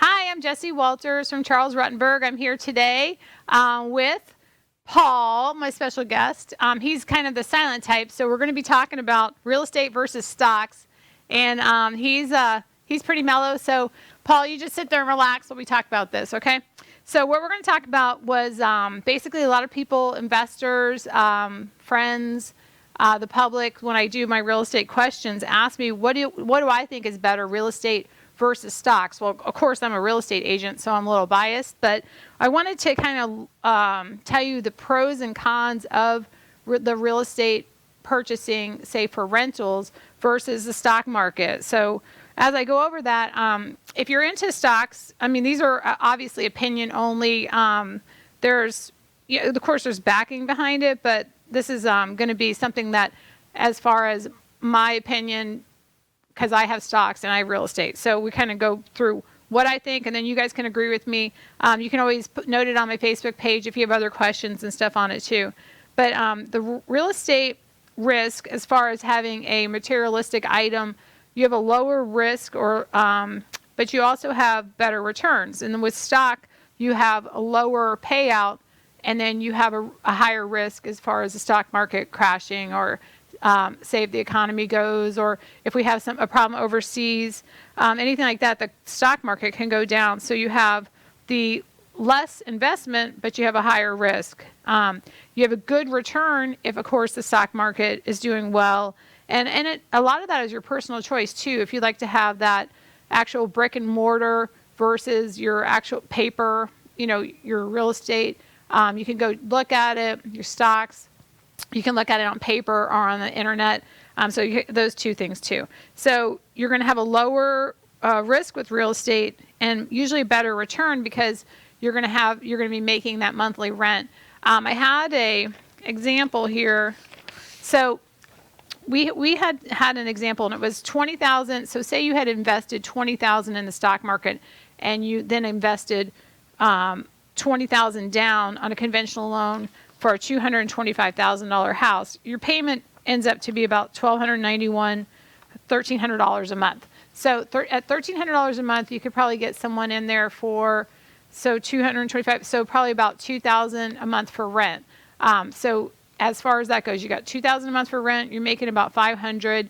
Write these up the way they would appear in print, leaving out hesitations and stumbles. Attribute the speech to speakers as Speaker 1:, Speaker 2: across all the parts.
Speaker 1: Hi, I'm Jessie Walters from Charles Rutenberg. I'm here today with Paul, my special guest. He's kind of the silent type, so we're going to be talking about real estate versus stocks. And he's pretty mellow. So, Paul, you just sit there and relax while we talk about this, okay? So, what we're going to talk about was basically a lot of people, investors, friends, the public, when I do my real estate questions, ask me what do I think is better, real estate versus stocks. Well, of course, I'm a real estate agent, so I'm a little biased, but I wanted to kind of tell you the pros and cons of the real estate purchasing, say, for rentals versus the stock market. So as I go over that, if you're into stocks, I mean, these are obviously opinion only. There's, of course, there's backing behind it, but this is going to be something that, as far as my opinion, because I have stocks and I have real estate. So we kind of go through what I think, and then you guys can agree with me. You can always note it on my Facebook page if you have other questions and stuff on it too. But the real estate risk, as far as having a materialistic item, you have a lower risk, but you also have better returns. And then with stock, you have a lower payout, and then you have a higher risk as far as the stock market crashing, or say if the economy goes, or if we have a problem overseas, anything like that, the stock market can go down. So you have the less investment, but you have a higher risk. You have a good return if, of course, the stock market is doing well. And a lot of that is your personal choice, too. If you'd like to have that actual brick and mortar versus your actual paper, your real estate, you can go look at it, your stocks. You can look at it on paper or on the internet. So those two things too. So you're going to have a lower risk with real estate, and usually a better return because you're going to be making that monthly rent. I had a example here. So we had an example, and it was $20,000. So say you had invested $20,000 in the stock market, and you then invested $20,000 down on a conventional loan for a $225,000 house. Your payment ends up to be about $1,291, $1,300 a month. So at $1,300 a month, you could probably get someone in there for $225, so probably about $2,000 a month for rent. So as far as that goes, you got $2,000 a month for rent. You're making about $500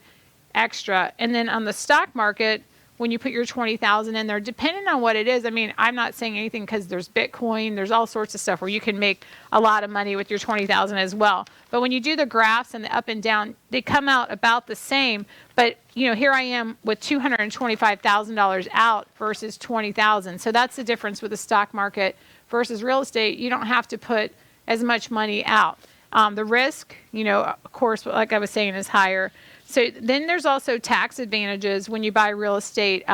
Speaker 1: extra, and then on the stock market, when you put your $20,000 in there, depending on what it is, I mean, I'm not saying anything because there's Bitcoin, there's all sorts of stuff where you can make a lot of money with your $20,000 as well. But when you do the graphs and the up and down, they come out about the same. But here I am with $225,000 out versus $20,000. So that's the difference with the stock market versus real estate. You don't have to put as much money out. The risk, of course, like I was saying, is higher. So then there's also tax advantages when you buy real estate.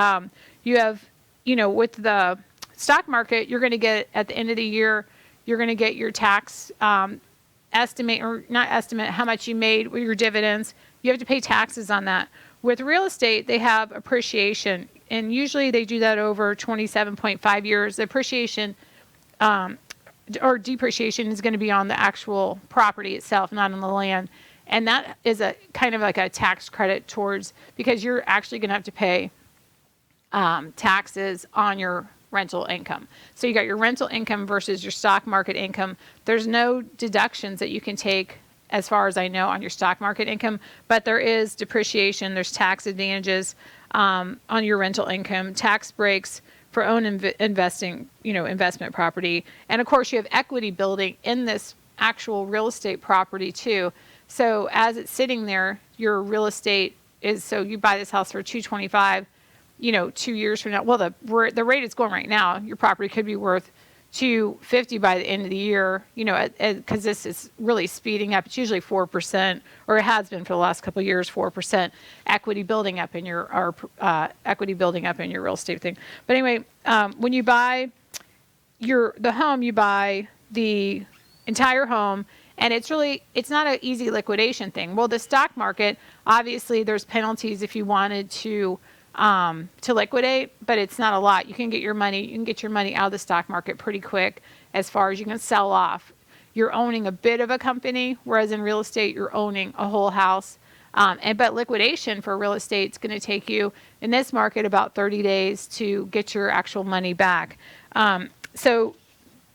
Speaker 1: You have, with the stock market, you're going to get at the end of the year, you're going to get your tax estimate, or not estimate, how much you made with your dividends. You have to pay taxes on that. With real estate, they have appreciation, and usually they do that over 27.5 years. The appreciation or depreciation is going to be on the actual property itself, not on the land. And that is a kind of like a tax credit because you're actually going to have to pay taxes on your rental income. So you got your rental income versus your stock market income. There's no deductions that you can take, as far as I know, on your stock market income, but there is depreciation. There's tax advantages on your rental income, tax breaks for own investment property. And of course, you have equity building in this actual real estate property too. So as it's sitting there, your real estate is, so you buy this house for $225, 2 years from now. Well, the rate it's going right now, your property could be worth $250 by the end of the year, because this is really speeding up. It's usually 4%, or it has been for the last couple of years, 4% equity building up in your real estate thing. But anyway, when you buy the home, you buy the entire home. And it's not an easy liquidation thing. Well, the stock market, obviously there's penalties if you wanted to liquidate, but it's not a lot. You can get your money out of the stock market pretty quick, as far as you can sell off. You're owning a bit of a company, whereas in real estate, you're owning a whole house. But liquidation for real estate is going to take you in this market about 30 days to get your actual money back. So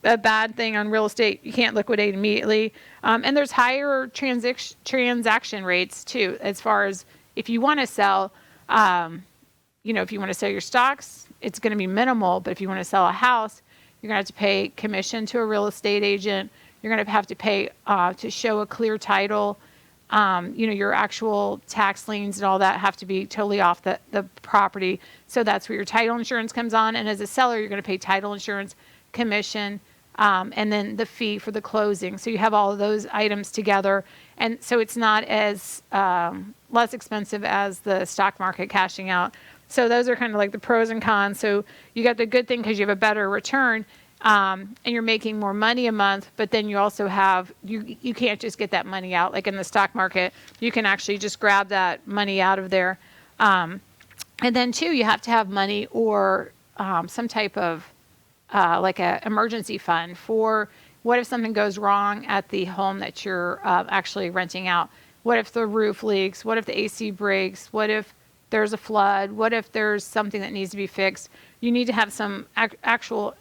Speaker 1: a bad thing on real estate, you can't liquidate immediately. And there's higher transaction rates too, as far as if you want to sell, if you want to sell your stocks, it's going to be minimal. But if you want to sell a house, you're going to have to pay commission to a real estate agent. You're going to have to pay to show a clear title. Your actual tax liens and all that have to be totally off the property. So that's where your title insurance comes on. And as a seller, you're going to pay title insurance, commission, and then the fee for the closing. So you have all of those items together. And so it's not as less expensive as the stock market cashing out. So those are kind of like the pros and cons. So you got the good thing because you have a better return. And you're making more money a month, but then you also have, you can't just get that money out. Like in the stock market, you can actually just grab that money out of there. And then too, you have to have money or some type of like a emergency fund for what if something goes wrong at the home that you're actually renting out? What if the roof leaks? What if the AC breaks? What if there's a flood? What if there's something that needs to be fixed? You need to have some actual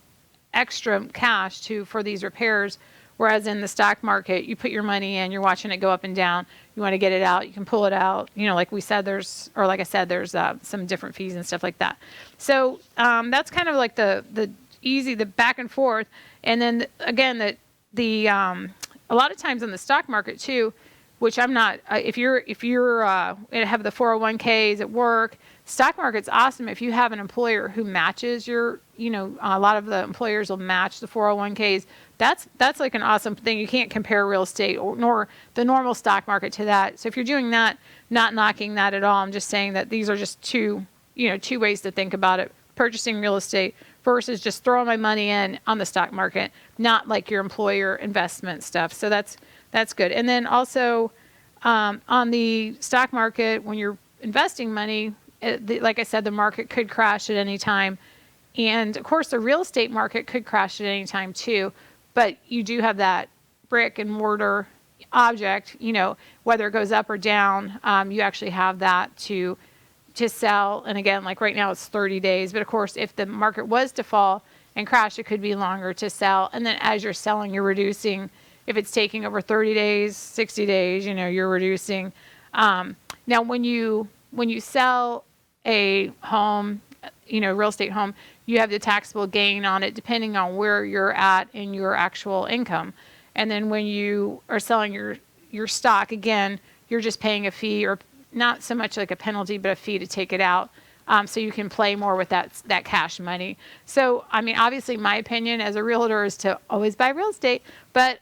Speaker 1: extra cash for these repairs. Whereas in the stock market, you put your money in, you're watching it go up and down. You want to get it out, you can pull it out. Like I said, there's some different fees and stuff like that. So that's kind of like the back and forth. And then again, a lot of times in the stock market too, which I'm not, if you're have the 401ks at work, stock market's awesome if you have an employer who matches your, a lot of the employers will match the 401ks. That's like an awesome thing. You can't compare real estate nor the normal stock market to that. So if you're doing that, not knocking that at all, I'm just saying that these are just two ways to think about it. Purchasing real estate versus just throwing my money in on the stock market, not like your employer investment stuff. So that's good. And then also on the stock market, when you're investing money, like I said, the market could crash at any time. And of course, the real estate market could crash at any time too. But you do have that brick and mortar object, whether it goes up or down, you actually have that to sell. And again, like right now it's 30 days. But of course, if the market was to fall and crash, it could be longer to sell. And then as you're selling, you're reducing. If it's taking over 30 days, 60 days, you're reducing. Now, when you sell a home, real estate home, you have the taxable gain on it depending on where you're at in your actual income. And then when you are selling your stock, again, you're just paying a fee, or not so much like a penalty, but a fee to take it out. So you can play more with that cash money. So, obviously my opinion as a realtor is to always buy real estate, but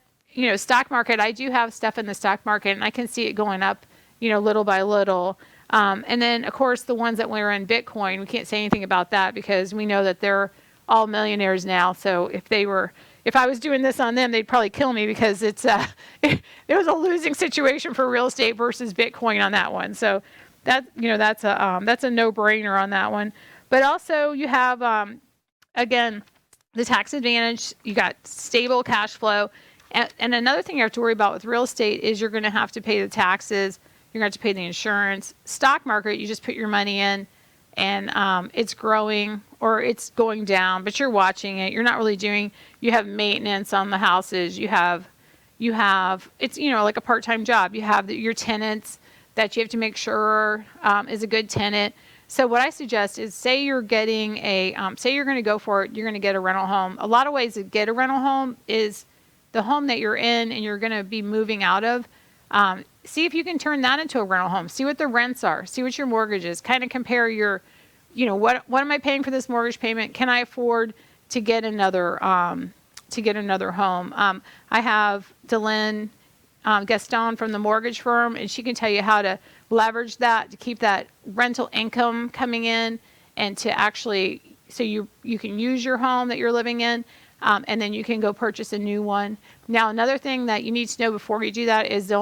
Speaker 1: stock market, I do have stuff in the stock market and I can see it going up, little by little. And then of course the ones that were in Bitcoin, we can't say anything about that because we know that they're all millionaires now. So if I was doing this on them, they'd probably kill me because it was a losing situation for real estate versus Bitcoin on that one. So that's a no-brainer on that one. But also you have, again, the tax advantage, you got stable cash flow. And another thing you have to worry about with real estate is you're going to have to pay the taxes. You're going to have to pay the insurance. Stock market, you just put your money in and it's growing or it's going down, but you're watching it. You're not really you have maintenance on the houses. You have, it's, like a part-time job. You have your tenants that you have to make sure is a good tenant. So what I suggest is say you're getting say you're going to go for it, you're going to get a rental home. A lot of ways to get a rental home is the home that you're in and you're going to be moving out of. See if you can turn that into a rental home. See what the rents are. See what your mortgage is. Kind of compare your, what am I paying for this mortgage payment? Can I afford to get another home? I have Delynn Gaston from the mortgage firm, and she can tell you how to leverage that to keep that rental income coming in, and to actually so you can use your home that you're living in. And then you can go purchase a new one. Now, another thing that you need to know before you do that is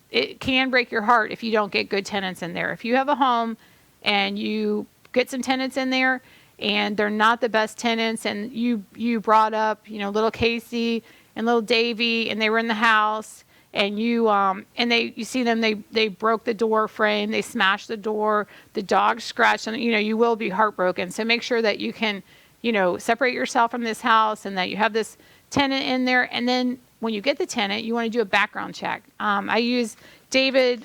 Speaker 1: it can break your heart if you don't get good tenants in there. If you have a home and you get some tenants in there and they're not the best tenants, and you brought up, little Casey and little Davy, and they were in the house and you see them, they broke the door frame, they smashed the door, the dog scratched, and you will be heartbroken. So make sure that you can, separate yourself from this house and that you have this tenant in there. And then when you get the tenant, you want to do a background check. I use David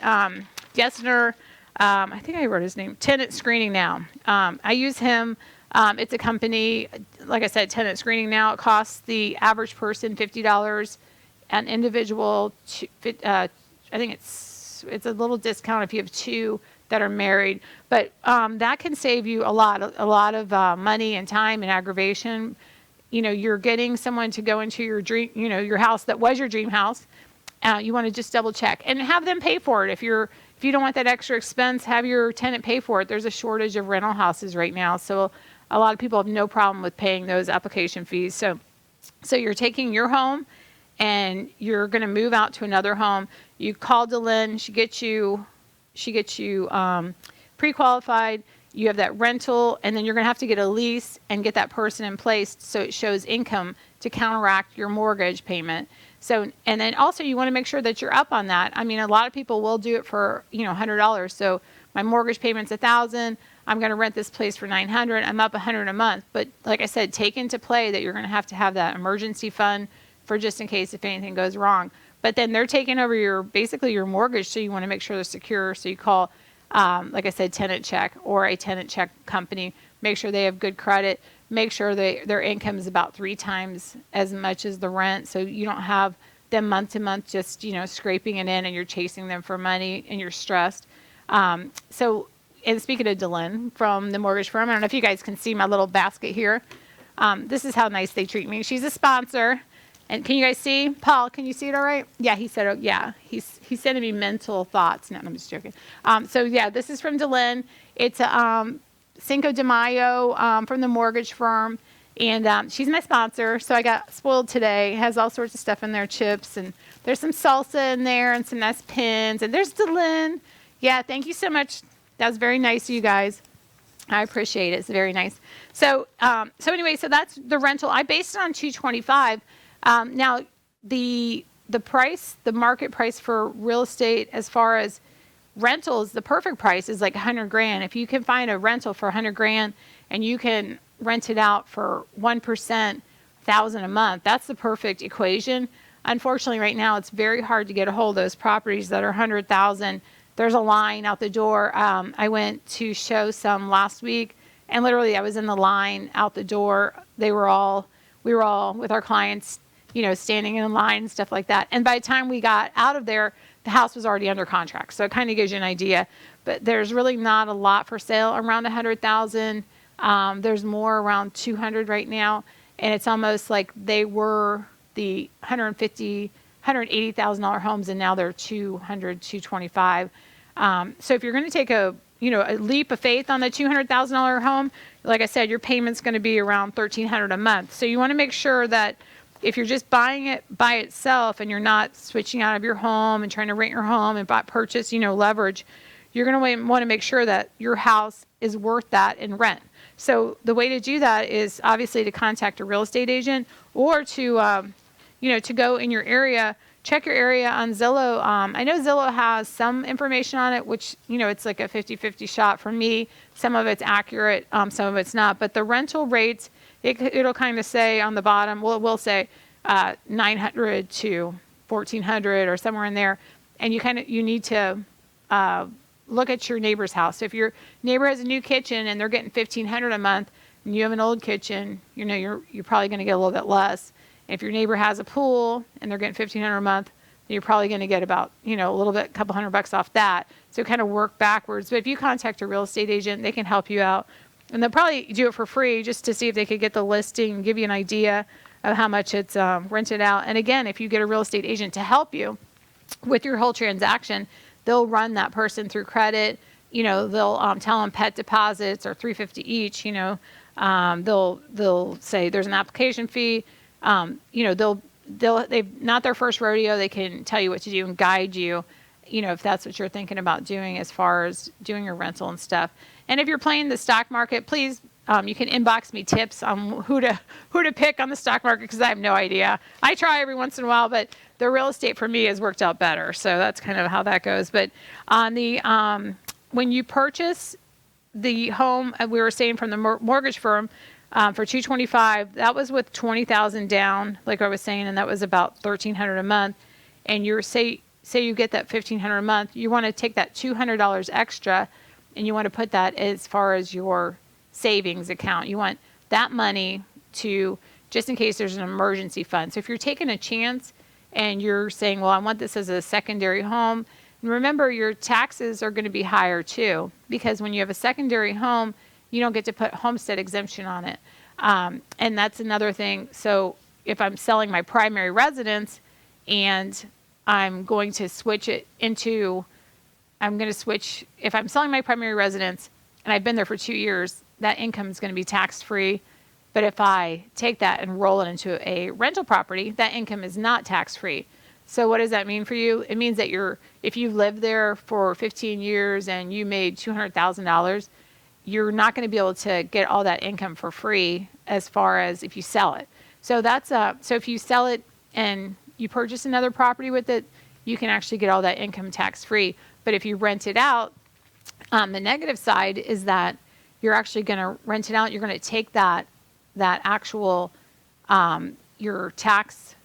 Speaker 1: Gessner, I think I wrote his name, Tenant Screening Now. I use him. It's a company, like I said, Tenant Screening Now. It costs the average person $50, an individual. I think it's a little discount if you have two that are married, but that can save you a lot of money and time and aggravation. You're getting someone to go into your dream, your house that was your dream house. You want to just double check and have them pay for it. If you don't want that extra expense, have your tenant pay for it. There's a shortage of rental houses right now, so a lot of people have no problem with paying those application fees. So you're taking your home and you're going to move out to another home. You call Delynn, she gets you pre-qualified. You have that rental, and then you're going to have to get a lease and get that person in place so it shows income to counteract your mortgage payment. So, and then also you want to make sure that you're up on that. I mean, a lot of people will do it for, $100. So my mortgage payment's $1,000. I'm going to rent this place for $900. I'm up $100 a month. But like I said, take into play that you're going to have that emergency fund for just in case if anything goes wrong. But then they're taking over basically your mortgage, so you want to make sure they're secure. So you call, like I said, Tenant Check or a Tenant Check company. Make sure they have good credit. Make sure their income is about 3 times as much as the rent, so you don't have them month to month just scraping it in and you're chasing them for money and you're stressed. And speaking of Delynn from the mortgage firm, I don't know if you guys can see my little basket here. This is how nice they treat me. She's a sponsor. And can you guys see? Paul, can you see it all right? Yeah, he said, oh, yeah. He's sending me mental thoughts. No, I'm just joking. This is from Delynn. It's Cinco de Mayo from the mortgage firm. And she's my sponsor. So I got spoiled today. It has all sorts of stuff in there, chips. And there's some salsa in there and some nice pins. And there's Delynn. Yeah, thank you so much. That was very nice of you guys. I appreciate it. It's very nice. So anyway, so that's the rental. I based it on $225. Now, the price, the market price for real estate as far as rentals, the perfect price is like $100,000. If you can find a rental for $100,000 and you can rent it out for 1%, $1,000 a month, that's the perfect equation. Unfortunately, right now it's very hard to get a hold of those properties that are $100,000. There's a line out the door. I went to show some last week, and literally I was in the line out the door. We were all with our clients, standing in line and stuff like that. And by the time we got out of there, the house was already under contract. So it kind of gives you an idea. But there's really not a lot for sale around $100,000. There's more around $200 right now. And it's almost like they were the $150,000, $180,000 homes, and now they're $200,000, $225,000. So if you're going to take a leap of faith on the $200,000 home, like I said, your payment's going to be around $1,300 a month. So you want to make sure that if you're just buying it by itself and you're not switching out of your home and trying to rent your home and purchase, leverage, you're going to want to make sure that your house is worth that in rent. So the way to do that is obviously to contact a real estate agent or to go in your area. Check your area on Zillow. I know Zillow has some information on it, which, it's like a 50-50 shot for me. Some of it's accurate, some of it's not. But the rental rates, it'll kind of say on the bottom, well, it will say $900 to $1,400 or somewhere in there. And you need to look at your neighbor's house. So if your neighbor has a new kitchen and they're getting $1,500 a month, and you have an old kitchen, you're probably going to get a little bit less. If your neighbor has a pool and they're getting $1,500 a month, then you're probably going to get about, a little bit, a couple $100 off that. So kind of work backwards. But if you contact a real estate agent, they can help you out. And they'll probably do it for free just to see if they could get the listing and give you an idea of how much it's rented out. And again, if you get a real estate agent to help you with your whole transaction, they'll run that person through credit. They'll tell them pet deposits are $350 each. They'll say there's an application fee. They've not their first rodeo. They can tell you what to do and guide you, if that's what you're thinking about doing as far as doing your rental and stuff. And if you're playing the stock market, please you can inbox me tips on who to pick on the stock market, because I have no idea. I try every once in a while, but the real estate for me has worked out better. So that's kind of how that goes. But on the when you purchase the home, we were saying from the mortgage firm for 225, that was with 20,000 down, like I was saying, and that was about 1,300 a month. And you're say you get that 1,500 a month, you want to take that $200 extra, and you want to put that as far as your savings account. You want that money to, just in case there's an emergency fund. So if you're taking a chance and you're saying, well, I want this as a secondary home, and remember your taxes are going to be higher too, because when you have a secondary home, you don't get to put homestead exemption on it. And that's another thing. So if I'm selling my primary residence and I'm going to switch it into, if I'm selling my primary residence and I've been there for 2 years, that income is going to be tax-free. But if I take that and roll it into a rental property, that income is not tax-free. So what does that mean for you? It means that if you lived there for 15 years and you made $200,000, you're not going to be able to get all that income for free as far as if you sell it. So so if you sell it and you purchase another property with it, you can actually get all that income tax-free. But if you rent it out, the negative side is that you're actually going to rent it out. You're going to take that actual your tax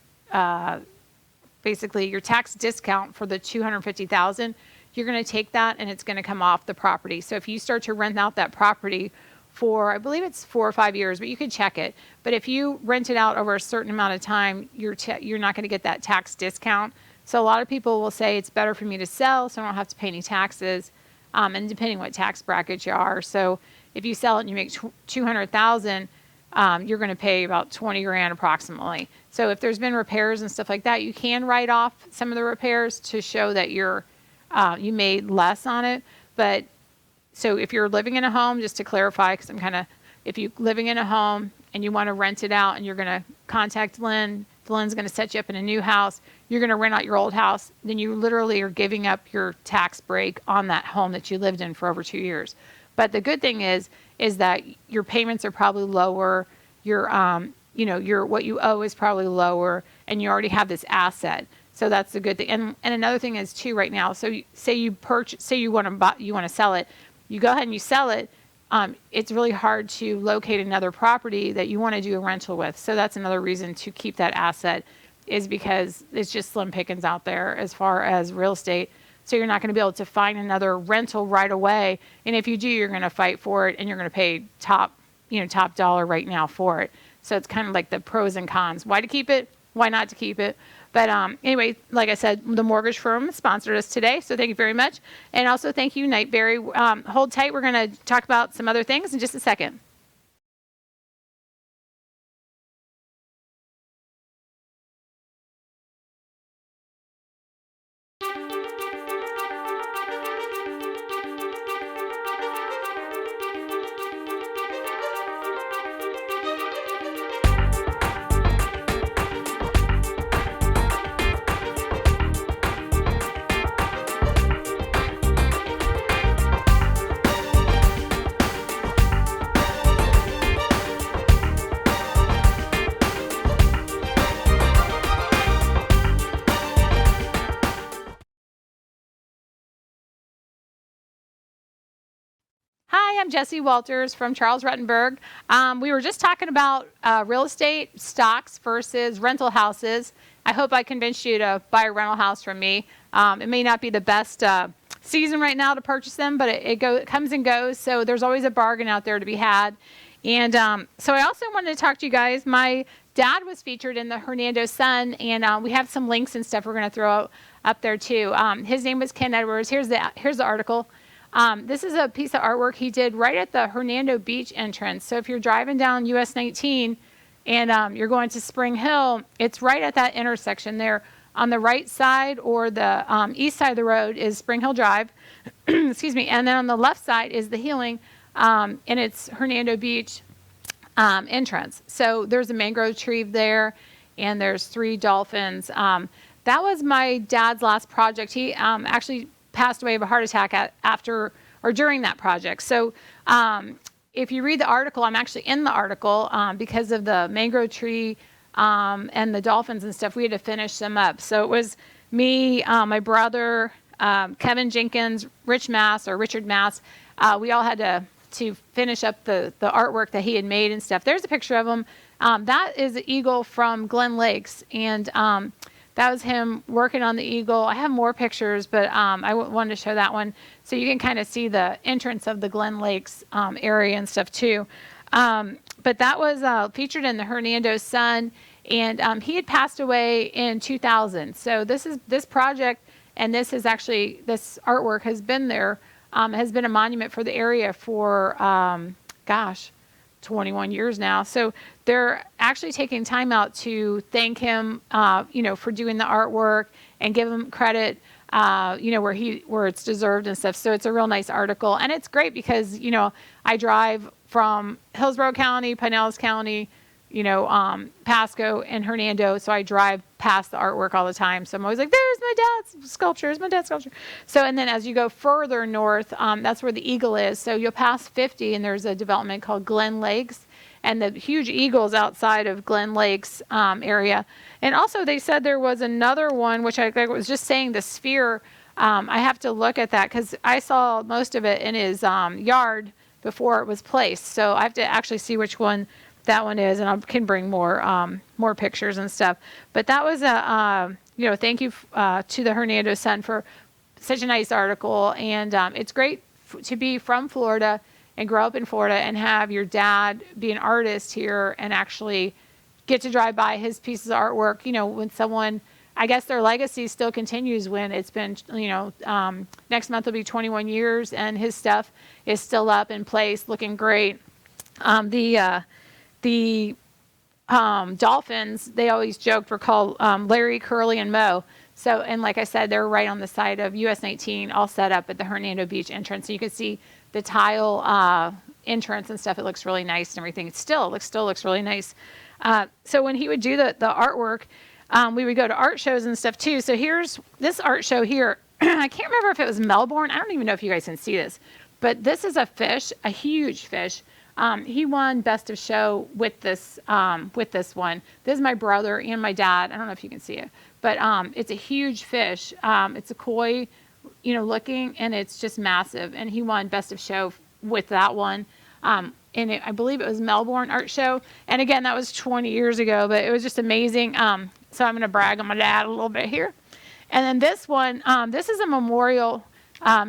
Speaker 1: basically your tax discount for the $250,000. You're going to take that and it's going to come off the property. So if you start to rent out that property for, I believe it's 4 or 5 years, but you could check it. But if you rent it out over a certain amount of time, you're not going to get that tax discount. So a lot of people will say it's better for me to sell so I don't have to pay any taxes, and depending what tax bracket you are. So if you sell it and you make $200,000, you're going to pay about 20 grand approximately. So if there's been repairs and stuff like that, you can write off some of the repairs to show that you made less on it. But so if you're living in a home, just to clarify, because if you're living in a home and you want to rent it out and you're going to contact Lynn, Lynn's going to set you up in a new house, you're going to rent out your old house, then you literally are giving up your tax break on that home that you lived in for over 2 years. But the good thing is that your payments are probably lower, your what you owe is probably lower, and you already have this asset. So that's the good thing. And another thing is too right now. So say you want to sell it, you go ahead and you sell it. It's really hard to locate another property that you want to do a rental with. So that's another reason to keep that asset, is because it's just slim pickings out there as far as real estate. So you're not going to be able to find another rental right away. And if you do, you're going to fight for it and you're going to pay top dollar right now for it. So it's kind of like the pros and cons. Why to keep it? Why not to keep it? But anyway, like I said, the mortgage firm sponsored us today. So thank you very much. And also thank you, Nightberry. Hold tight. We're going to talk about some other things in just a second. Hi, I'm Jessie Walters from Charles Rutenberg. We were just talking about real estate stocks versus rental houses. I hope I convinced you to buy a rental house from me. It may not be the best season right now to purchase them, but it comes and goes. So there's always a bargain out there to be had. And so I also wanted to talk to you guys. My dad was featured in the Hernando Sun, and we have some links and stuff we're going to throw up there too. His name was Ken Edwards. Here's the article. This is a piece of artwork he did right at the Hernando Beach entrance. So if you're driving down US 19 and you're going to Spring Hill, it's right at that intersection there. On the right side or the east side of the road is Spring Hill Drive, excuse me, and then on the left side is the Healing, and it's Hernando Beach entrance. So there's a mangrove tree there, and there's 3 dolphins. That was my dad's last project. He actually passed away of a heart attack after or during that project. So if you read the article, I'm actually in the article because of the mangrove tree and the dolphins and stuff. We had to finish them up. So it was me, my brother, Kevin Jenkins, Richard Mass. We all had to finish up the artwork that he had made and stuff. There's a picture of him. That is the eagle from Glen Lakes, and that was him working on the eagle. I have more pictures, but I wanted to show that one so you can kind of see the entrance of the Glen Lakes area and stuff too. But that was featured in the Hernando Sun, and he had passed away in 2000. So this project, and this artwork has been there, has been a monument for the area for 21 years now. So they're actually taking time out to thank him, for doing the artwork and give him credit, where it's deserved and stuff. So it's a real nice article, and it's great because I drive from Hillsborough County, Pinellas County, Pasco and Hernando. So I drive past the artwork all the time. So I'm always like, there's my dad's sculpture. So, and then as you go further north, that's where the eagle is. So you'll pass 50 and there's a development called Glen Lakes, and the huge eagles outside of Glen Lakes area. And also they said there was another one, which I was just saying, the sphere. I have to look at that because I saw most of it in his yard before it was placed. So I have to actually see which one that one is, and I can bring more pictures and stuff. But that was thank you to the Hernando Sun for such a nice article. And it's great to be from Florida and grow up in Florida and have your dad be an artist here and actually get to drive by his pieces of artwork. When someone, I guess their legacy still continues when it's been, next month will be 21 years and his stuff is still up in place, looking great. The dolphins, they always joked, were called Larry, Curly, and Mo. So, and like I said, they're right on the side of US 19, all set up at the Hernando Beach entrance. So you can see the tile entrance and stuff. It looks really nice and everything. It still looks really nice. So when he would do the artwork, we would go to art shows and stuff too. So here's this art show here. I can't remember if it was Melbourne. I don't even know if you guys can see this, but this is a fish, a huge fish. He won Best of Show with this one. This is my brother and my dad. I don't know if you can see it, but it's a huge fish. It's a koi, looking, and it's just massive. And he won Best of Show with that one. I believe it was Melbourne Art Show. And again, that was 20 years ago, but it was just amazing. So I'm going to brag on my dad a little bit here. And then this one, this is a memorial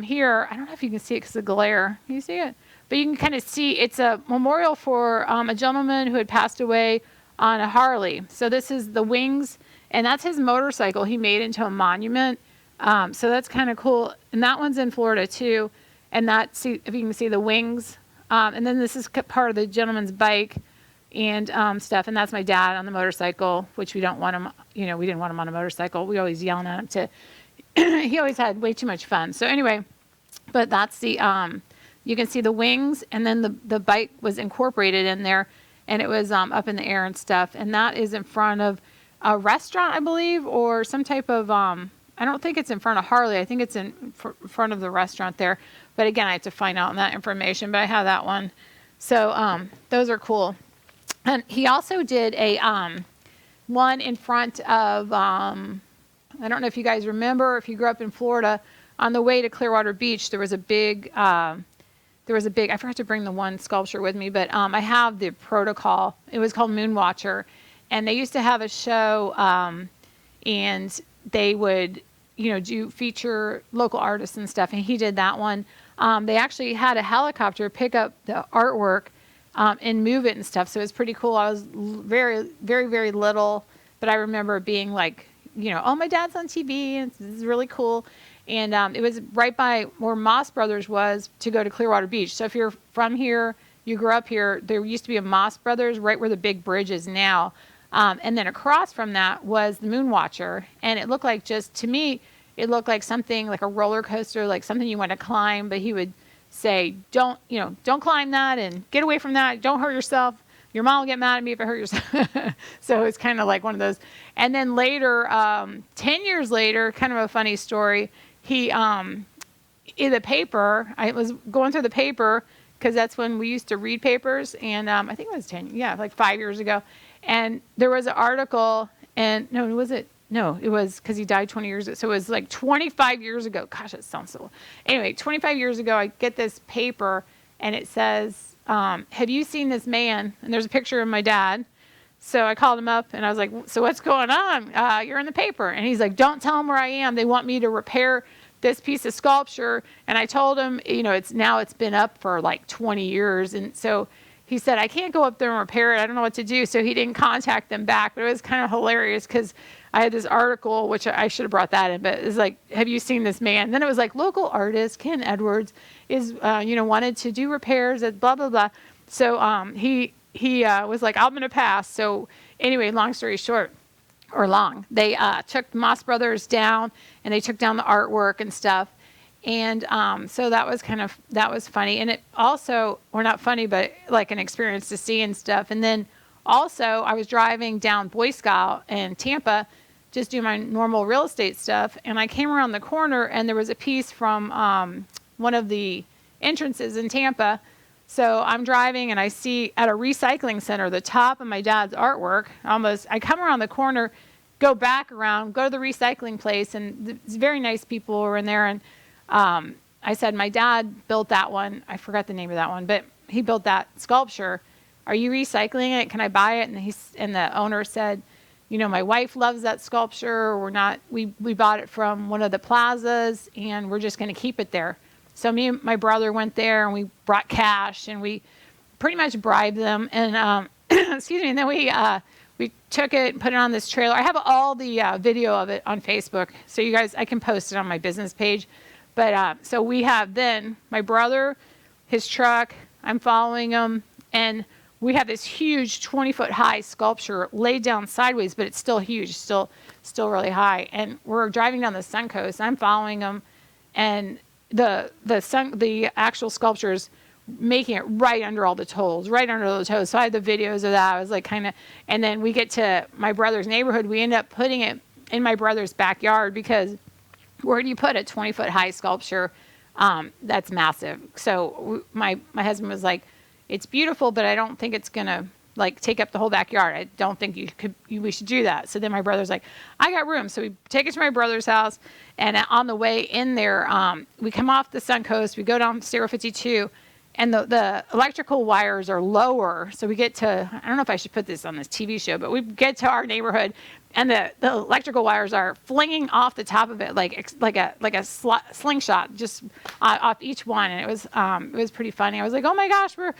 Speaker 1: here. I don't know if you can see it because of the glare. Can you see it? But you can kind of see it's a memorial for a gentleman who had passed away on a Harley. So this is the wings, and that's his motorcycle he made into a monument. So that's kind of cool. And that one's in Florida too. And see if you can see the wings. And then this is part of the gentleman's bike and stuff. And that's my dad on the motorcycle, which we don't want him, we didn't want him on a motorcycle. We always yelling at him he always had way too much fun. So anyway, but that's the, you can see the wings, and then the bike was incorporated in there, and it was up in the air and stuff. And that is in front of a restaurant, I believe, or some type of, I don't think it's in front of Harley. I think it's in front of the restaurant there. But again, I have to find out on that information, but I have that one. So those are cool. And he also did a one in front of, I don't know if you guys remember, if you grew up in Florida, on the way to Clearwater Beach, there was a big, I forgot to bring the one sculpture with me, but I have the protocol. It was called Moonwatcher. And they used to have a show, and they would, do feature local artists and stuff. And he did that one. They actually had a helicopter pick up the artwork and move it and stuff. So it was pretty cool. I was very, very, very little, but I remember being like, oh, my dad's on TV, and this is really cool. And it was right by where Moss Brothers was to go to Clearwater Beach. So if you're from here, you grew up here, there used to be a Moss Brothers right where the big bridge is now. And then across from that was the Moonwatcher. And it looked like to me, it looked like something like a roller coaster, like something you want to climb. But he would say, don't climb that and get away from that. Don't hurt yourself. Your mom will get mad at me if I hurt yourself. So it's kind of like one of those. And then later, 10 years later, kind of a funny story, he, in the paper, I was going through the paper because that's when we used to read papers. And I think it was like 5 years ago. And there was an article, and no, was it? No, it was because he died 20 years ago. So it was like 25 years ago. Gosh, it sounds so. Anyway, 25 years ago, I get this paper, and it says, have you seen this man? And there's a picture of my dad. So I called him up, and I was like, so what's going on? You're in the paper. And he's like, don't tell them where I am. They want me to repair this piece of sculpture. And I told him, it's been up for like 20 years. And so he said, I can't go up there and repair it. I don't know what to do. So he didn't contact them back. But it was kind of hilarious because I had this article, which I should have brought that in, but it's like, have you seen this man? And then it was like, local artist Ken Edwards is, wanted to do repairs at blah, blah, blah. So he was like, I'm going to pass. So anyway, long story short, or long, they took Moss Brothers down, and they took down the artwork and stuff. And so that was funny. And it also, or not funny, but like an experience to see and stuff. And then also I was driving down Boy Scout in Tampa, just doing my normal real estate stuff. And I came around the corner, and there was a piece from one of the entrances in Tampa. So I'm driving, and I see at a recycling center the top of my dad's artwork. I come around the corner, go back around, go to the recycling place, and it's very nice people were in there. And I said, my dad built that one. I forgot the name of that one, but he built that sculpture. Are you recycling it? Can I buy it? And the owner said, my wife loves that sculpture. We bought it from one of the plazas, and we're just going to keep it there. So me and my brother went there, and we brought cash, and we pretty much bribed them. And excuse me. And then we took it and put it on this trailer. I have all the video of it on Facebook, so you guys, I can post it on my business page. But so we have then my brother, his truck. I'm following him, and we have this huge 20-foot high sculpture laid down sideways, but it's still huge, still really high. And we're driving down the Suncoast. I'm following him, and the actual sculpture is making it right under all the tolls, right under the toes. So I had the videos of that. I was like and then we get to my brother's neighborhood. We end up putting it in my brother's backyard, because where do you put a 20-foot high sculpture? That's massive. So my husband was like, it's beautiful, but I don't think it's going to like take up the whole backyard. I don't think we should do that. So then my brother's like, I got room. So we take it to my brother's house, and on the way in there, we come off the Suncoast, we go down Stairway 52, and the electrical wires are lower. So we get to, I don't know if I should put this on this TV show, but we get to our neighborhood, and the electrical wires are flinging off the top of it like a slingshot, just off each one. And it was pretty funny. I was like, oh my gosh, we're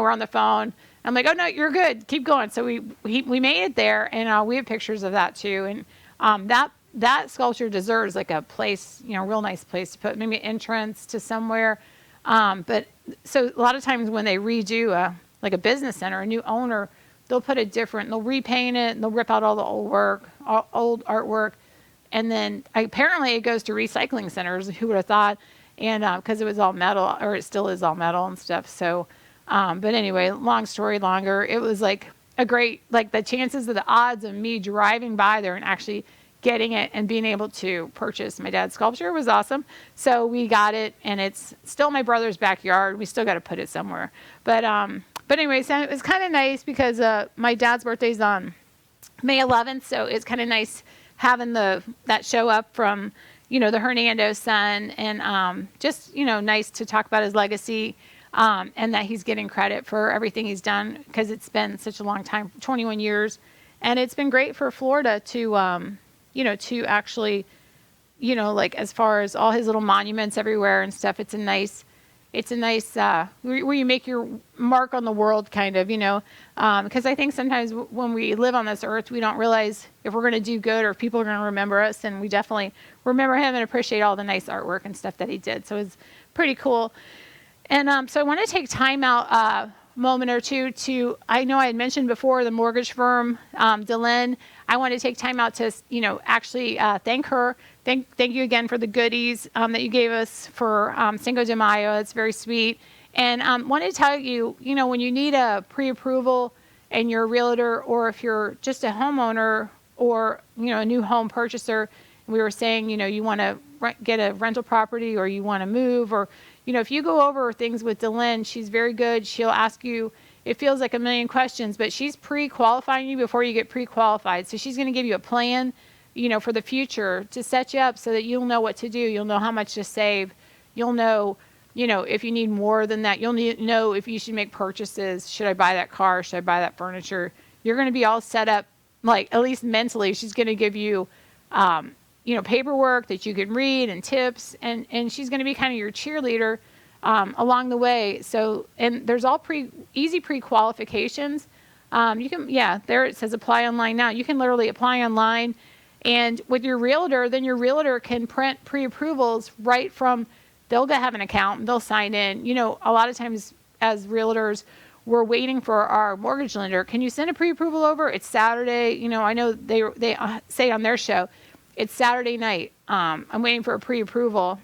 Speaker 1: on the phone. I'm like, oh no, you're good, keep going. So we made it there, and we have pictures of that too. And that sculpture deserves like a place, real nice place to put, maybe an entrance to somewhere. But so a lot of times when they redo like a business center, a new owner, they'll they'll repaint it, and they'll rip out all the old artwork. And then apparently it goes to recycling centers. Who would have thought? And because it was all metal, or it still is all metal and stuff. So, but anyway, long story longer, it was like a great, like the chances of the odds of me driving by there and actually getting it and being able to purchase my dad's sculpture was awesome. So we got it, and it's still my brother's backyard. We still got to put it somewhere. But anyway, so it was kind of nice because my dad's birthday's on May 11th, so it's kind of nice having that show up from the Hernando son, and just nice to talk about his legacy, and that he's getting credit for everything he's done, because it's been such a long time, 21 years, and it's been great for Florida to to actually like as far as all his little monuments everywhere and stuff. It's a nice where you make your mark on the world, kind of, because I think sometimes when we live on this earth, we don't realize if we're going to do good or if people are going to remember us, and we definitely remember him and appreciate all the nice artwork and stuff that he did. So it's pretty cool. And so I want to take time out a moment or two I know I had mentioned before the mortgage firm, Dylan. I want to take time out to, actually thank her. Thank you again for the goodies that you gave us for Cinco de Mayo. It's very sweet. And wanted to tell you, when you need a pre-approval and you're a realtor, or if you're just a homeowner or, a new home purchaser, we were saying, you want to get a rental property, or you want to move, or, if you go over things with Delynn, she's very good. She'll ask you, it feels like a million questions, but she's pre-qualifying you before you get pre-qualified. So she's going to give you a plan, for the future to set you up so that you'll know what to do. You'll know how much to save. You'll know, if you need more than that. You'll know if you should make purchases. Should I buy that car? Should I buy that furniture? You're going to be all set up, like at least mentally. She's going to give you, paperwork that you can read and tips, and she's going to be kind of your cheerleader along the way. So, and there's all easy pre-qualifications. You can, there it says apply online now. You can literally apply online, and with your realtor, then your realtor can print pre-approvals right from, they'll have an account and they'll sign in. A lot of times as realtors, we're waiting for our mortgage lender. Can you send a pre-approval over? It's Saturday. I know they say on their show, it's Saturday night. I'm waiting for a pre-approval.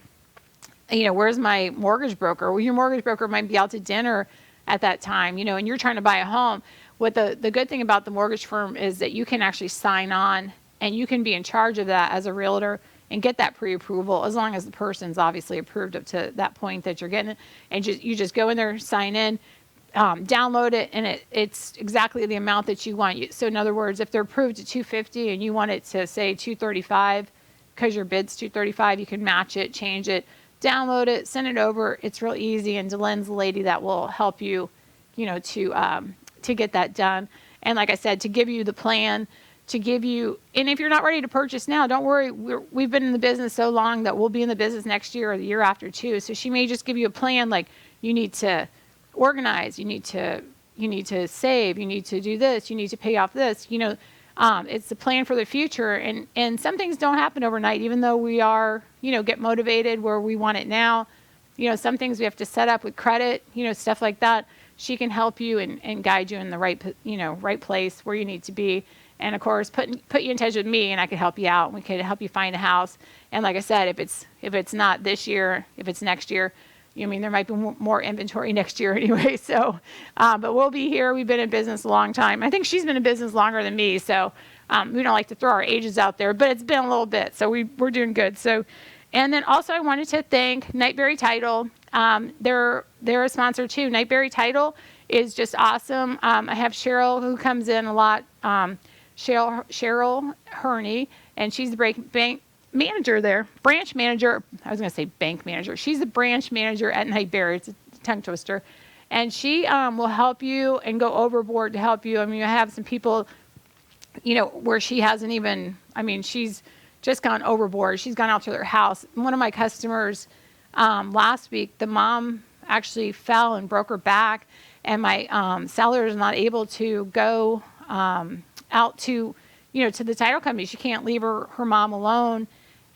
Speaker 1: Where's my mortgage broker? Well, your mortgage broker might be out to dinner at that time, and you're trying to buy a home. What the good thing about the mortgage firm is that you can actually sign on and you can be in charge of that as a realtor and get that pre-approval as long as the person's obviously approved up to that point that you're getting it. And you just go in there, sign in, download it, and it's exactly the amount that you want. So in other words, if they're approved at $250 and you want it to say $235 because your bid's $235, you can match it, change it, download it, send it over. It's real easy, and Delynn's the lady that will help you, to get that done. And like I said, to give you the plan, and if you're not ready to purchase now, don't worry. We've been in the business so long that we'll be in the business next year or the year after too. So she may just give you a plan, like you need to organize, you need to save, you need to do this, you need to pay off this. It's a plan for the future, and some things don't happen overnight, even though we are, get motivated where we want it now. Some things we have to set up with credit, stuff like that. She can help you and guide you in the right place where you need to be. And of course, put you in touch with me, and I could help you out. We could help you find a house. And like I said, if it's not this year, if it's next year, there might be more inventory next year anyway. So, but we'll be here. We've been in business a long time. I think she's been in business longer than me. So we don't like to throw our ages out there, but it's been a little bit. So we're doing good. So, and then also I wanted to thank Nightberry Title. They're a sponsor too. Nightberry Title is just awesome. I have Cheryl who comes in a lot. Cheryl Herney, and she's the bank manager there, branch manager. I was going to say bank manager. She's the branch manager at Nightberry. It's a tongue twister. And she will help you and go overboard to help you. I have some people, where she hasn't even, she's just gone overboard. She's gone out to their house. One of my customers last week, the mom actually fell and broke her back, and my seller is not able to go out to, to the title company. She can't leave her mom alone.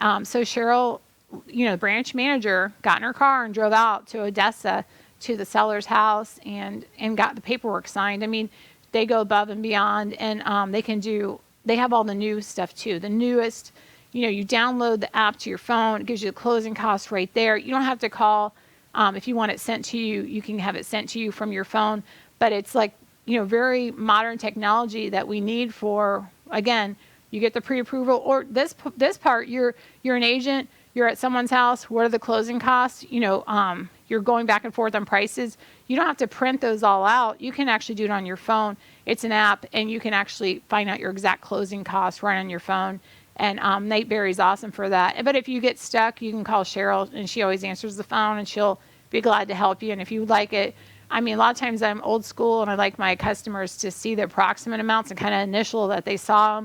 Speaker 1: So Cheryl, the branch manager, got in her car and drove out to Odessa to the seller's house and got the paperwork signed. They go above and beyond, and they have all the new stuff too. The newest, you download the app to your phone. It gives you the closing costs right there. You don't have to call. If you want it sent to you, you can have it sent to you from your phone. But it's like, very modern technology that we need for, again, you get the pre-approval, or this part, you're an agent, you're at someone's house, what are the closing costs? You're going back and forth on prices. You don't have to print those all out. You can actually do it on your phone. It's an app, and you can actually find out your exact closing costs right on your phone. And Nightberry's awesome for that. But if you get stuck, you can call Cheryl, and she always answers the phone, and she'll be glad to help you. And if you like it, a lot of times I'm old school, and I like my customers to see the approximate amounts and kind of initial that they saw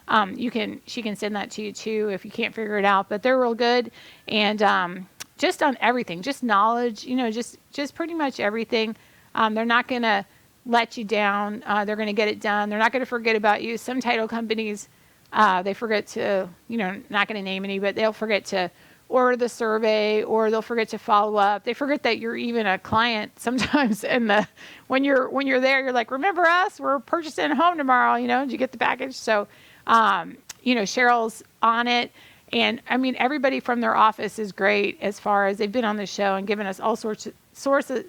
Speaker 1: them. She can send that to you too if you can't figure it out. But they're real good, and just on everything, just knowledge, just pretty much everything. They're not going to let you down. They're going to get it done. They're not going to forget about you. Some title companies, they forget to, not going to name any, but they'll forget to order the survey, or they'll forget to follow up. They forget that you're even a client sometimes. And when you're there, you're like, remember us? We're purchasing a home tomorrow. Did you get the package? So, Cheryl's on it. And everybody from their office is great as far as they've been on the show and given us all sorts of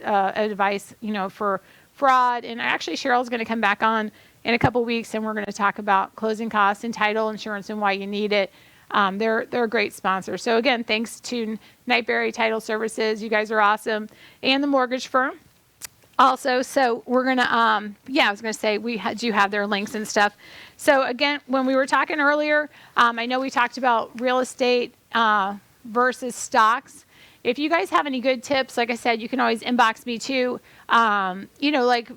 Speaker 1: advice, for fraud. And actually, Cheryl's going to come back on in a couple weeks, and we're going to talk about closing costs and title insurance and why you need it. They're a great sponsor. So again, thanks to Nightberry Title Services. You guys are awesome. And the mortgage firm. Also, so we're going to, I was going to say we do have their links and stuff. So again, when we were talking earlier, I know we talked about real estate versus stocks. If you guys have any good tips, like I said, you can always inbox me too. Like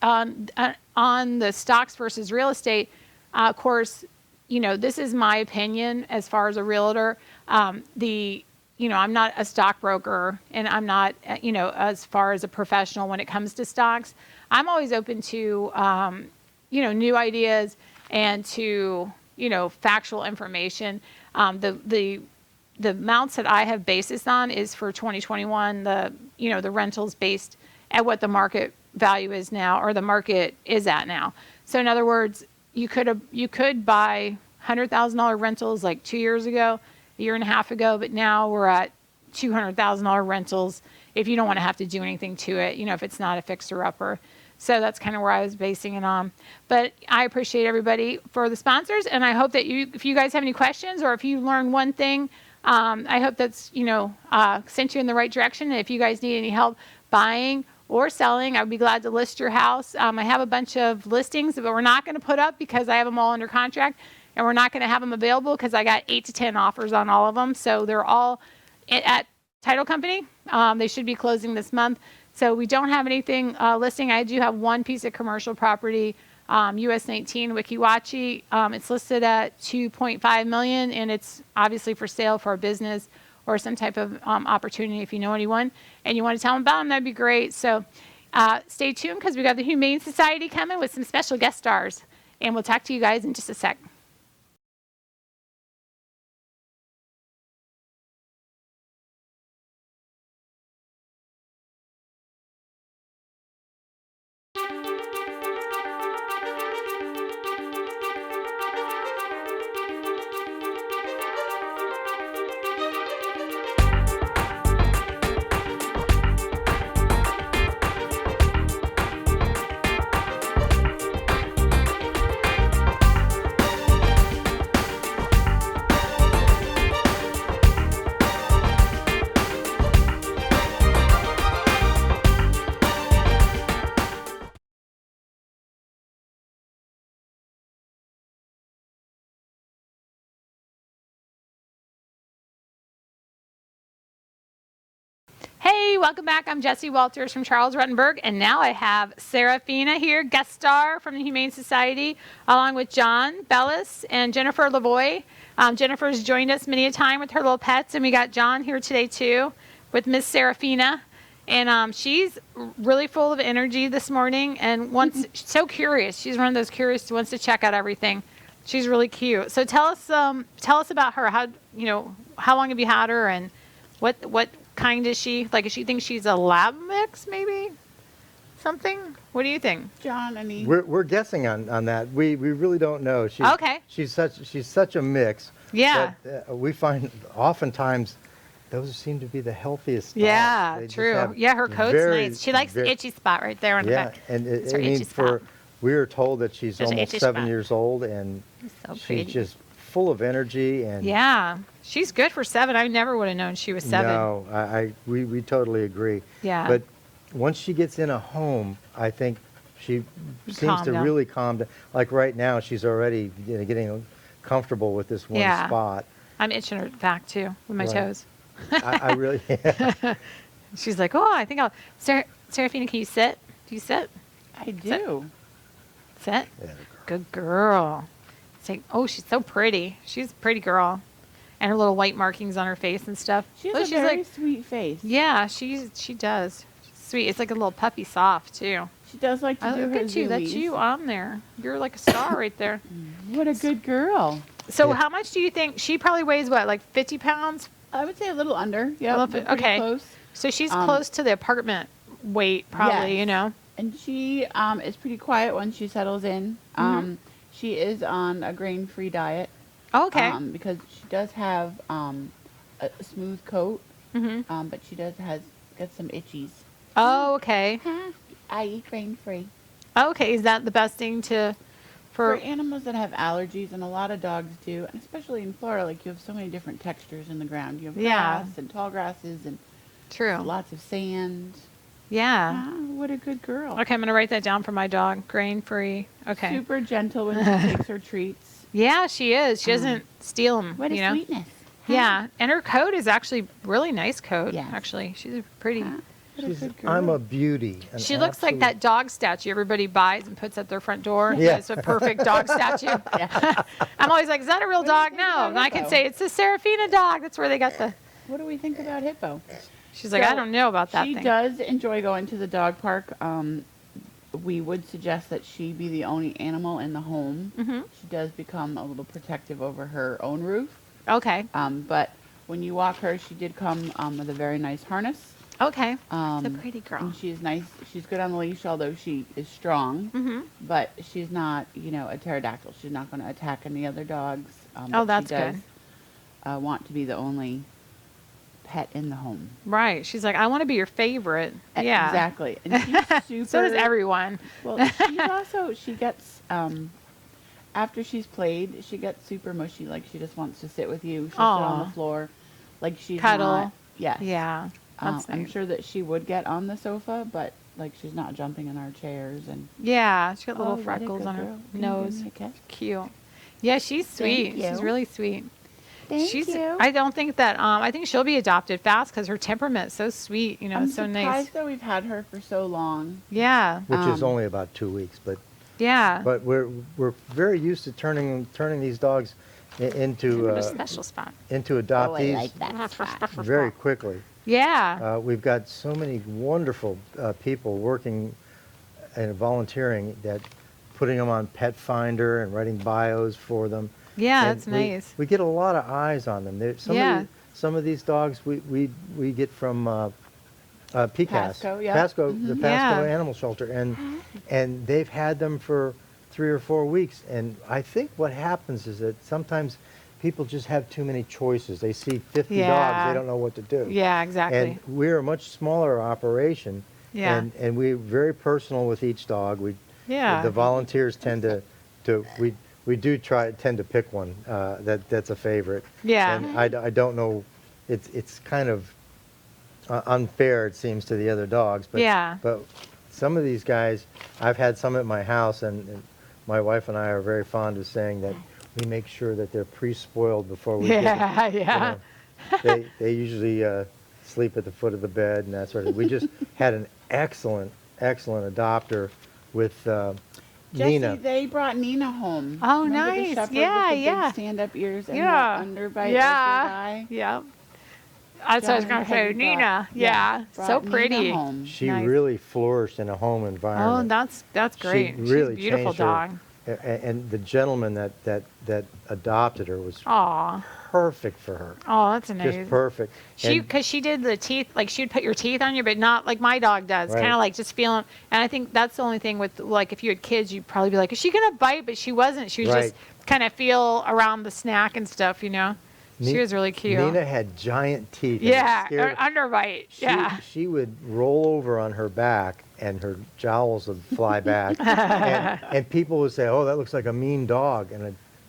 Speaker 1: on the stocks versus real estate, of course, this is my opinion as far as a realtor. I'm not a stockbroker, and I'm not, as far as a professional when it comes to stocks. I'm always open to, new ideas and to, factual information. The amounts that I have basis on is for 2021. The rentals based at what the market value is now, or the market is at now. So in other words, you could buy $100,000 rentals like 2 years ago, a year and a half ago, but now we're at $200,000 rentals if you don't want to have to do anything to it, if it's not a fixer-upper. So that's kind of where I was basing it on. But I appreciate everybody for the sponsors, and I hope that if you guys have any questions, or if you learn one thing, I hope that's, sent you in the right direction. And if you guys need any help buying or selling, I would be glad to list your house. I have a bunch of listings, but we're not going to put up because I have them all under contract. And we're not going to have them available because I got 8 to 10 offers on all of them. So they're all at title company. They should be closing this month. So we don't have anything listing. I do have one piece of commercial property, US 19 Wikiwachi. It's listed at $2.5 million, and it's obviously for sale for a business or some type of opportunity. If you know anyone and you want to tell them about them, that'd be great. So stay tuned, because we got the Humane Society coming with some special guest stars. And we'll talk to you guys in just a sec. Hey, welcome back. I'm Jessie Walters from Charles Rutenberg, and now I have Serafina here, guest star from the Humane Society, along with John, Bellis, and Jenifer, Lavoe. Jenifer's joined us many a time with her little pets, and we got John here today too with Miss Serafina. And she's really full of energy this morning, and so curious. She's one of those curious who wants to check out everything. She's really cute. So tell us about her. How long have you had her, and what kind is she? Like, does she think she's a lab mix, maybe? Something? What do you think,
Speaker 2: John? I mean,
Speaker 3: we're guessing on that. We really don't know.
Speaker 1: Okay.
Speaker 3: She's such a mix.
Speaker 1: Yeah.
Speaker 3: But, we find oftentimes those seem to be the healthiest.
Speaker 1: Yeah,
Speaker 3: dogs.
Speaker 1: true. Yeah, her coat's nice. She likes the itchy spot right there on the back.
Speaker 3: Yeah, and
Speaker 1: It's her itchy spot.
Speaker 3: we were told that she's
Speaker 1: There's an
Speaker 3: almost
Speaker 1: itchy
Speaker 3: 7
Speaker 1: spot.
Speaker 3: years old, and
Speaker 1: So pretty.
Speaker 3: she's just full of energy. And
Speaker 1: Yeah, she's good for 7. I never would have known she was 7.
Speaker 3: No, we totally agree.
Speaker 1: Yeah.
Speaker 3: But once she gets in a home, I think she seems
Speaker 1: Calm
Speaker 3: to
Speaker 1: down.
Speaker 3: really calm down. Like right now, she's already getting comfortable with this one
Speaker 1: Yeah.
Speaker 3: spot.
Speaker 1: I'm itching her back too with my
Speaker 3: Right.
Speaker 1: toes.
Speaker 3: I really.
Speaker 1: She's like, oh, I think I'll. Serafina, can you sit? Do you sit?
Speaker 2: I do.
Speaker 1: Sit.
Speaker 3: Yeah.
Speaker 1: Good girl. Say, oh, she's so pretty. She's a pretty girl, and her little white markings on her face and stuff.
Speaker 2: She has
Speaker 1: Look,
Speaker 2: a
Speaker 1: she's
Speaker 2: very
Speaker 1: like,
Speaker 2: sweet face.
Speaker 1: yeah, she does. She's sweet. It's like a little puppy soft too.
Speaker 2: She does like to do
Speaker 1: Look
Speaker 2: her
Speaker 1: at you. That's
Speaker 2: zoomies.
Speaker 1: you on there. You're like a star right there.
Speaker 2: What a good girl.
Speaker 1: So
Speaker 3: Yeah.
Speaker 1: how much do you think she probably weighs? What, like 50 pounds?
Speaker 2: I would say a little under. Yeah,
Speaker 1: little bit- okay.
Speaker 2: Close.
Speaker 1: So she's
Speaker 2: Um,
Speaker 1: close to the apartment weight, probably.
Speaker 2: yes.
Speaker 1: You know.
Speaker 2: And she is pretty quiet when she settles in. She is on a grain-free diet.
Speaker 1: Oh, okay.
Speaker 2: Because she does have a smooth coat,
Speaker 1: Mm-hmm.
Speaker 2: but she does get some itchies.
Speaker 1: Oh, okay.
Speaker 2: I eat grain-free.
Speaker 1: Okay. Is that the best thing for
Speaker 2: For animals that have allergies, and a lot of dogs do, and especially in Florida, like you have so many different textures in the ground. You have
Speaker 1: Yeah.
Speaker 2: grass and tall grasses and
Speaker 1: True.
Speaker 2: lots of sand.
Speaker 1: Yeah.
Speaker 2: Ah, what a good girl.
Speaker 1: Okay, I'm gonna write that down for my dog. Grain free. Okay.
Speaker 2: Super gentle when she takes her treats.
Speaker 1: Yeah, she is. She doesn't steal them.
Speaker 2: What a
Speaker 1: you know?
Speaker 2: sweetness. Huh?
Speaker 1: Yeah, and her coat is actually really nice coat.
Speaker 2: Yes.
Speaker 1: Actually, she's a pretty.
Speaker 2: Huh? What a
Speaker 3: She's,
Speaker 2: good girl.
Speaker 3: I'm a beauty. an
Speaker 1: She looks like
Speaker 3: absolute-
Speaker 1: that dog statue everybody buys and puts at their front door.
Speaker 3: Yeah.
Speaker 1: It's a perfect dog statue. I'm always like, is that a real
Speaker 2: What do you
Speaker 1: dog?
Speaker 2: think
Speaker 1: No.
Speaker 2: about
Speaker 1: And I can
Speaker 2: Hippo?
Speaker 1: say it's a Serafina dog. That's where they got the.
Speaker 2: What do we think about Hippo?
Speaker 1: She's like,
Speaker 2: So,
Speaker 1: I don't know about that
Speaker 2: She
Speaker 1: thing.
Speaker 2: does enjoy going to the dog park. We would suggest that she be the only animal in the home.
Speaker 1: Mm-hmm.
Speaker 2: She does become a little protective over her own roof.
Speaker 1: Okay.
Speaker 2: But when you walk her, she did come with a very nice harness.
Speaker 1: Okay. It's a
Speaker 2: Um,
Speaker 1: pretty girl.
Speaker 2: And she's nice. She's good on the leash, although she is strong.
Speaker 1: Mm-hmm.
Speaker 2: But she's not, a pterodactyl. She's not going to attack any other dogs.
Speaker 1: Oh,
Speaker 2: but
Speaker 1: that's
Speaker 2: she does,
Speaker 1: good.
Speaker 2: Want to be the only pet in the home.
Speaker 1: Right. She's like, I want to be your favorite. Yeah.
Speaker 2: Exactly. And she's super.
Speaker 1: So does everyone.
Speaker 2: Well, she gets, after she's played, she gets super mushy. Like she just wants to sit with you. She'll sit on
Speaker 1: Aw.
Speaker 2: the floor. Like she's
Speaker 1: Cuddle.
Speaker 2: not. Yes.
Speaker 1: Yeah. That's
Speaker 2: I'm
Speaker 1: nice.
Speaker 2: sure that she would get on the sofa, but like she's not jumping in our chairs and.
Speaker 1: Yeah. She's got little
Speaker 2: Oh, what a
Speaker 1: freckles
Speaker 2: good
Speaker 1: on her
Speaker 2: girl. Can you give
Speaker 1: nose.
Speaker 2: me a kiss?
Speaker 1: Cute. Yeah, she's sweet.
Speaker 2: Thank
Speaker 1: She's
Speaker 2: you.
Speaker 1: really sweet.
Speaker 2: Thank you.
Speaker 1: I don't think that. I think she'll be adopted fast because her temperament's so sweet.
Speaker 2: I'm
Speaker 1: It's so
Speaker 2: surprised
Speaker 1: nice.
Speaker 2: that we've had her for so long.
Speaker 1: Yeah.
Speaker 3: Which is
Speaker 2: um,
Speaker 3: only about 2 weeks, but
Speaker 1: Yeah.
Speaker 3: we're very used to turning these dogs into
Speaker 1: a special spot.
Speaker 3: into
Speaker 2: Oh, I
Speaker 3: adoptees
Speaker 2: like that spot.
Speaker 3: very quickly.
Speaker 1: Yeah.
Speaker 3: We've got so many wonderful people working and volunteering that putting them on Pet Finder and writing bios for them.
Speaker 1: Yeah,
Speaker 3: And
Speaker 1: that's nice.
Speaker 3: We get a lot of eyes on them.
Speaker 1: Yeah.
Speaker 3: Some of these dogs we get from PCAS,
Speaker 2: Pasco, yeah.
Speaker 3: Pasco, the Pasco
Speaker 1: Yeah.
Speaker 3: Animal Shelter, and they've had them for 3 or 4 weeks. And I think what happens is that sometimes people just have too many choices. They see 50
Speaker 1: Yeah.
Speaker 3: dogs, they don't know what to do.
Speaker 1: Yeah, exactly.
Speaker 3: And we're a much smaller operation.
Speaker 1: Yeah.
Speaker 3: And we're very personal with each dog.
Speaker 1: Yeah.
Speaker 3: The volunteers tend to we do tend to pick one that's a favorite.
Speaker 1: Yeah.
Speaker 3: And I don't know, it's kind of unfair, it seems, to the other dogs. But,
Speaker 1: Yeah.
Speaker 3: But some of these guys, I've had some at my house, and my wife and I are very fond of saying that we make sure that they're pre-spoiled before we get them.
Speaker 1: Yeah,
Speaker 3: You
Speaker 1: yeah.
Speaker 3: know, they usually sleep at the foot of the bed and that sort of. We just had an excellent adopter with
Speaker 2: Jessie,
Speaker 3: Nina.
Speaker 2: they brought Nina home.
Speaker 1: Oh,
Speaker 2: Remember the
Speaker 1: nice.
Speaker 2: shepherd
Speaker 1: Yeah,
Speaker 2: with the
Speaker 1: yeah.
Speaker 2: big stand-up ears and
Speaker 1: Yeah.
Speaker 2: the underbite
Speaker 1: Yeah.
Speaker 2: of
Speaker 1: Yeah. That's what I was
Speaker 2: John
Speaker 1: going to say.
Speaker 2: had
Speaker 1: Nina.
Speaker 2: brought-
Speaker 1: Yeah.
Speaker 2: brought
Speaker 1: So
Speaker 2: Nina
Speaker 1: pretty.
Speaker 2: home.
Speaker 3: She
Speaker 1: Nice.
Speaker 3: really flourished in a home
Speaker 1: Oh,
Speaker 3: environment.
Speaker 1: that's great.
Speaker 3: She
Speaker 1: She's
Speaker 3: really
Speaker 1: a beautiful
Speaker 3: changed her.
Speaker 1: dog.
Speaker 3: And the gentleman that adopted her was
Speaker 1: Aw.
Speaker 3: perfect for her.
Speaker 1: Oh, that's nice.
Speaker 3: Just perfect. And
Speaker 1: Because she did the teeth, like she would put your teeth on you, but not like my dog does.
Speaker 3: Right.
Speaker 1: Kind of like just feeling. And I think that's the only thing with, like, if you had kids, you'd probably be like, is she going to bite? But she wasn't. She was
Speaker 3: Right.
Speaker 1: just kind of feel around the snack and stuff, you know? She
Speaker 3: Ni-
Speaker 1: was really cute.
Speaker 3: Nina had giant teeth. and it
Speaker 1: Yeah.
Speaker 3: scared-
Speaker 1: Underbite. Yeah.
Speaker 3: She would roll over on her back and her jowls would fly back. and people would say, oh, that looks like a mean dog.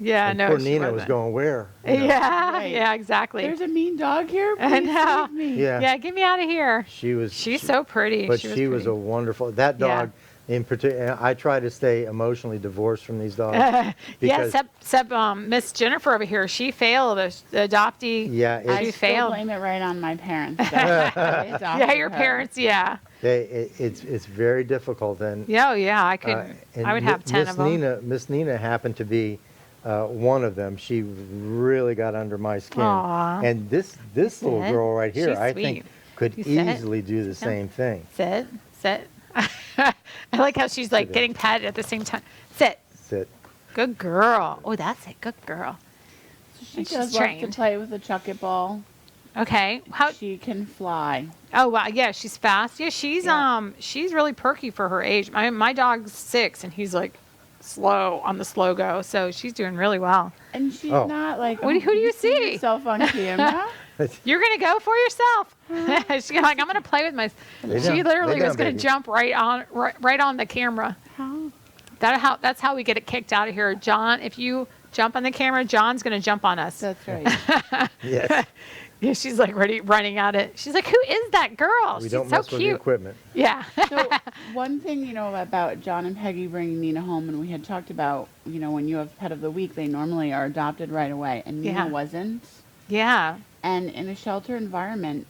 Speaker 1: Yeah.
Speaker 3: And
Speaker 1: No.
Speaker 3: poor
Speaker 1: she
Speaker 3: Nina was
Speaker 1: wasn't.
Speaker 3: going, where? You know?
Speaker 1: Yeah.
Speaker 2: Right.
Speaker 1: Yeah. Exactly.
Speaker 2: There's a mean dog here.
Speaker 1: I
Speaker 2: Please
Speaker 1: know.
Speaker 2: save me.
Speaker 3: Yeah.
Speaker 1: Yeah. Get me out of here.
Speaker 3: She's
Speaker 1: She's so pretty.
Speaker 3: But she was a
Speaker 1: pretty.
Speaker 3: wonderful, that
Speaker 1: Yeah.
Speaker 3: dog in particular, I try to stay emotionally divorced from these dogs.
Speaker 1: Yeah,
Speaker 3: because-
Speaker 1: except Miss Jenifer over here, she failed. The adoptee.
Speaker 3: Yeah,
Speaker 2: I
Speaker 1: She
Speaker 2: still
Speaker 1: failed.
Speaker 2: blame it right on my parents. They adopted
Speaker 1: Yeah, your
Speaker 2: her.
Speaker 1: parents. Yeah.
Speaker 3: it's very difficult. And
Speaker 1: Yeah, oh, yeah. I could.
Speaker 3: and
Speaker 1: I would have 10 of them.
Speaker 3: Miss Nina happened to be one of them. She really got under my skin.
Speaker 1: Aw.
Speaker 3: And this little
Speaker 1: Sit.
Speaker 3: girl right here,
Speaker 1: She's
Speaker 3: I
Speaker 1: sweet.
Speaker 3: think, could
Speaker 1: You sit.
Speaker 3: easily do the same thing.
Speaker 1: Sit. I like how she's like
Speaker 3: Sit.
Speaker 1: getting patted at the same time. Sit.
Speaker 3: Sit.
Speaker 1: Good girl. Oh, that's it. Good girl.
Speaker 2: So she
Speaker 1: And she's
Speaker 2: does love to
Speaker 1: trained.
Speaker 2: play with a chuck-it ball.
Speaker 1: Okay. How?
Speaker 2: She can fly.
Speaker 1: Oh, wow. Yeah, she's fast. Yeah, she's really perky for her age. My dog's 6, and he's like slow on the slow go. So she's doing really well.
Speaker 2: And she's
Speaker 3: Oh.
Speaker 2: not like,
Speaker 1: Who do you see?
Speaker 2: yourself on camera.
Speaker 1: You're gonna go for yourself. She's like, I'm gonna play with my.
Speaker 3: Lay
Speaker 1: She
Speaker 3: down.
Speaker 1: literally
Speaker 3: Lay
Speaker 1: was
Speaker 3: down,
Speaker 1: gonna
Speaker 3: baby.
Speaker 1: jump right on the camera.
Speaker 2: How
Speaker 1: That's how we get it kicked out of here. John, if you jump on the camera, John's going to jump on us.
Speaker 2: That's right.
Speaker 3: Yes.
Speaker 1: Yeah, she's like running at it. She's like, who is that girl?
Speaker 3: We
Speaker 1: She's
Speaker 3: don't
Speaker 1: so
Speaker 3: mess with the
Speaker 1: cute.
Speaker 3: equipment.
Speaker 1: Yeah.
Speaker 2: So one thing, about John and Peggy bringing Nina home, and we had talked about, when you have pet of the week, they normally are adopted right away, and Nina
Speaker 1: Yeah.
Speaker 2: wasn't.
Speaker 1: Yeah.
Speaker 2: And in a shelter environment,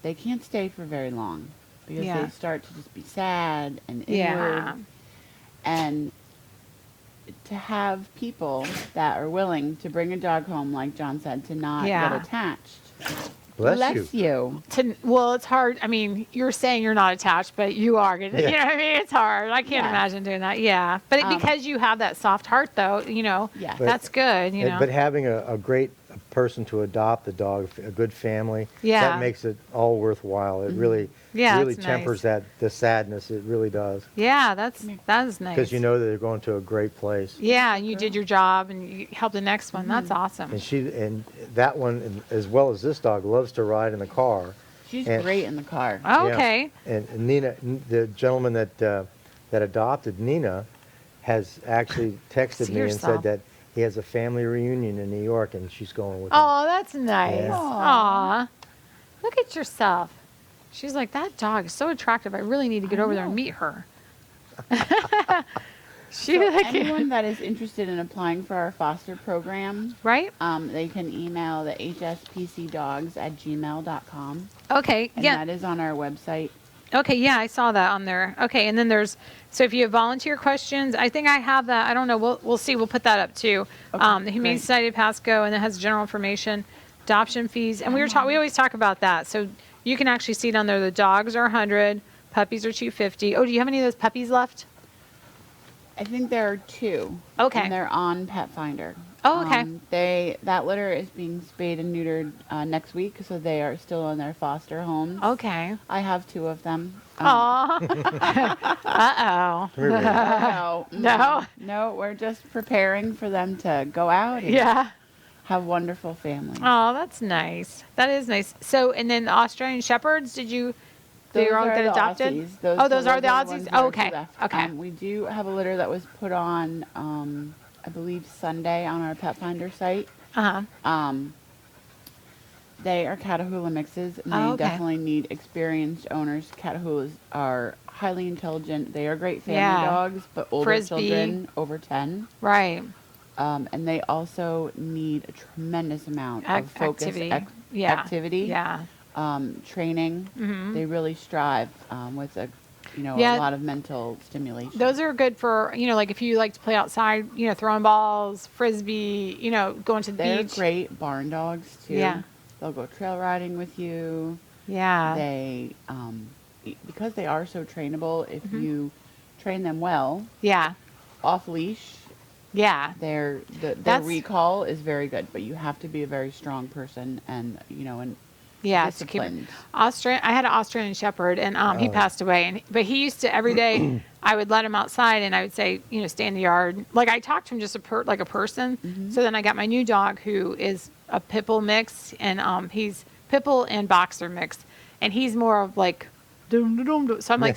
Speaker 2: they can't stay for very long because
Speaker 1: Yeah.
Speaker 2: they start to just be sad and inward.
Speaker 1: Yeah.
Speaker 2: And to have people that are willing to bring a dog home, like John said, to not
Speaker 1: Yeah.
Speaker 2: get attached.
Speaker 3: Bless you.
Speaker 1: Well, it's hard. I mean, you're saying you're not attached, but you are gonna.
Speaker 3: Yeah.
Speaker 1: You know what I mean? It's hard. I can't
Speaker 2: Yeah.
Speaker 1: imagine doing that. Yeah, but because you have that soft heart, though,
Speaker 2: Yeah.
Speaker 3: But-
Speaker 1: that's good.
Speaker 3: But having a great person to adopt the dog, a good family,
Speaker 1: Yeah.
Speaker 3: that makes it all worthwhile. It really,
Speaker 1: Yeah,
Speaker 3: really
Speaker 1: it's
Speaker 3: tempers
Speaker 1: nice.
Speaker 3: the sadness. It really does.
Speaker 1: Yeah, that is nice.
Speaker 3: Because you know that they're going to a great place.
Speaker 1: Yeah, and you did your job and you helped the next one. That's awesome.
Speaker 3: And that one, as well as this dog, loves to ride in the car.
Speaker 2: She's
Speaker 3: And-
Speaker 2: great in the car.
Speaker 1: Oh,
Speaker 3: Yeah.
Speaker 1: okay.
Speaker 3: And Nina, the gentleman that adopted Nina, has actually texted
Speaker 1: See
Speaker 3: me and
Speaker 1: yourself.
Speaker 3: said that he has a family reunion in New York and she's going with him.
Speaker 1: Oh, that's nice.
Speaker 3: Yeah.
Speaker 1: Aw. Look at yourself. She's like, that dog is so attractive. I really need to get over there and meet her. She
Speaker 2: So
Speaker 1: like
Speaker 2: anyone that is interested in applying for our foster program,
Speaker 1: right?
Speaker 2: they can email the hspcdogs@gmail.com.
Speaker 1: Okay.
Speaker 2: And
Speaker 1: Yeah.
Speaker 2: that is on our website.
Speaker 1: Okay, yeah, I saw that on there. Okay, and then so if you have volunteer questions, I think I have that. I don't know. We'll see. We'll put that up too.
Speaker 2: Okay,
Speaker 1: The Humane
Speaker 2: great.
Speaker 1: Society of Pasco, and it has general information, adoption fees, and we always talk about that. So you can actually see it on there. The dogs are 100, puppies are 250. Oh, do you have any of those puppies left?
Speaker 2: I think there are 2.
Speaker 1: Okay.
Speaker 2: And they're on Pet Finder.
Speaker 1: Oh, okay.
Speaker 2: That litter is being spayed and neutered next week, so they are still in their foster homes.
Speaker 1: Okay.
Speaker 2: I have 2 of them.
Speaker 1: Aw. Uh-oh. No.
Speaker 2: No, we're just preparing for them to go out and
Speaker 1: Yeah.
Speaker 2: have wonderful families.
Speaker 1: Oh, that's nice. That is nice. So, and then the Australian Shepherds, they
Speaker 2: Those
Speaker 1: all
Speaker 2: are
Speaker 1: get
Speaker 2: the
Speaker 1: adopted?
Speaker 2: Aussies.
Speaker 1: Those are the
Speaker 2: ones
Speaker 1: Aussies?
Speaker 2: that are
Speaker 1: Okay.
Speaker 2: left.
Speaker 1: Okay.
Speaker 2: We do have a litter that was put on, I believe Sunday on our Pet Finder site.
Speaker 1: Uh-huh.
Speaker 2: They are Catahoula mixes, and they
Speaker 1: Oh, okay.
Speaker 2: definitely need experienced owners. Catahoulas are highly intelligent. They are great family
Speaker 1: Yeah.
Speaker 2: dogs, but older
Speaker 1: Frisbee.
Speaker 2: children over 10.
Speaker 1: Right.
Speaker 2: And they also need a tremendous amount of focus,
Speaker 1: Activity.
Speaker 2: activity,
Speaker 1: Yeah.
Speaker 2: training.
Speaker 1: Mhm.
Speaker 2: They really strive with a
Speaker 1: Yeah.
Speaker 2: lot of mental stimulation.
Speaker 1: Those are good for, like if you like to play outside, throwing balls, frisbee, going to the
Speaker 2: They're
Speaker 1: beach.
Speaker 2: great barn dogs too.
Speaker 1: Yeah.
Speaker 2: They'll go trail riding with you.
Speaker 1: Yeah.
Speaker 2: They because they are so trainable, if
Speaker 1: Mm-hmm.
Speaker 2: you train them well
Speaker 1: Yeah.
Speaker 2: off leash,
Speaker 1: Yeah.
Speaker 2: their
Speaker 1: That's-
Speaker 2: recall is very good. But you have to be a very strong person and
Speaker 1: Yeah. To keep it.
Speaker 2: disciplined.
Speaker 1: I had an Australian Shepherd, and he passed away. But he used to every day. I would let him outside, and I would say, stay in the yard. Like I talked to him just like a person.
Speaker 2: Mm-hmm.
Speaker 1: So then I got my new dog, who is a pit bull mix, and he's pit bull and boxer mix, and he's more of like. Dum, dum, dum, dum. So I'm like,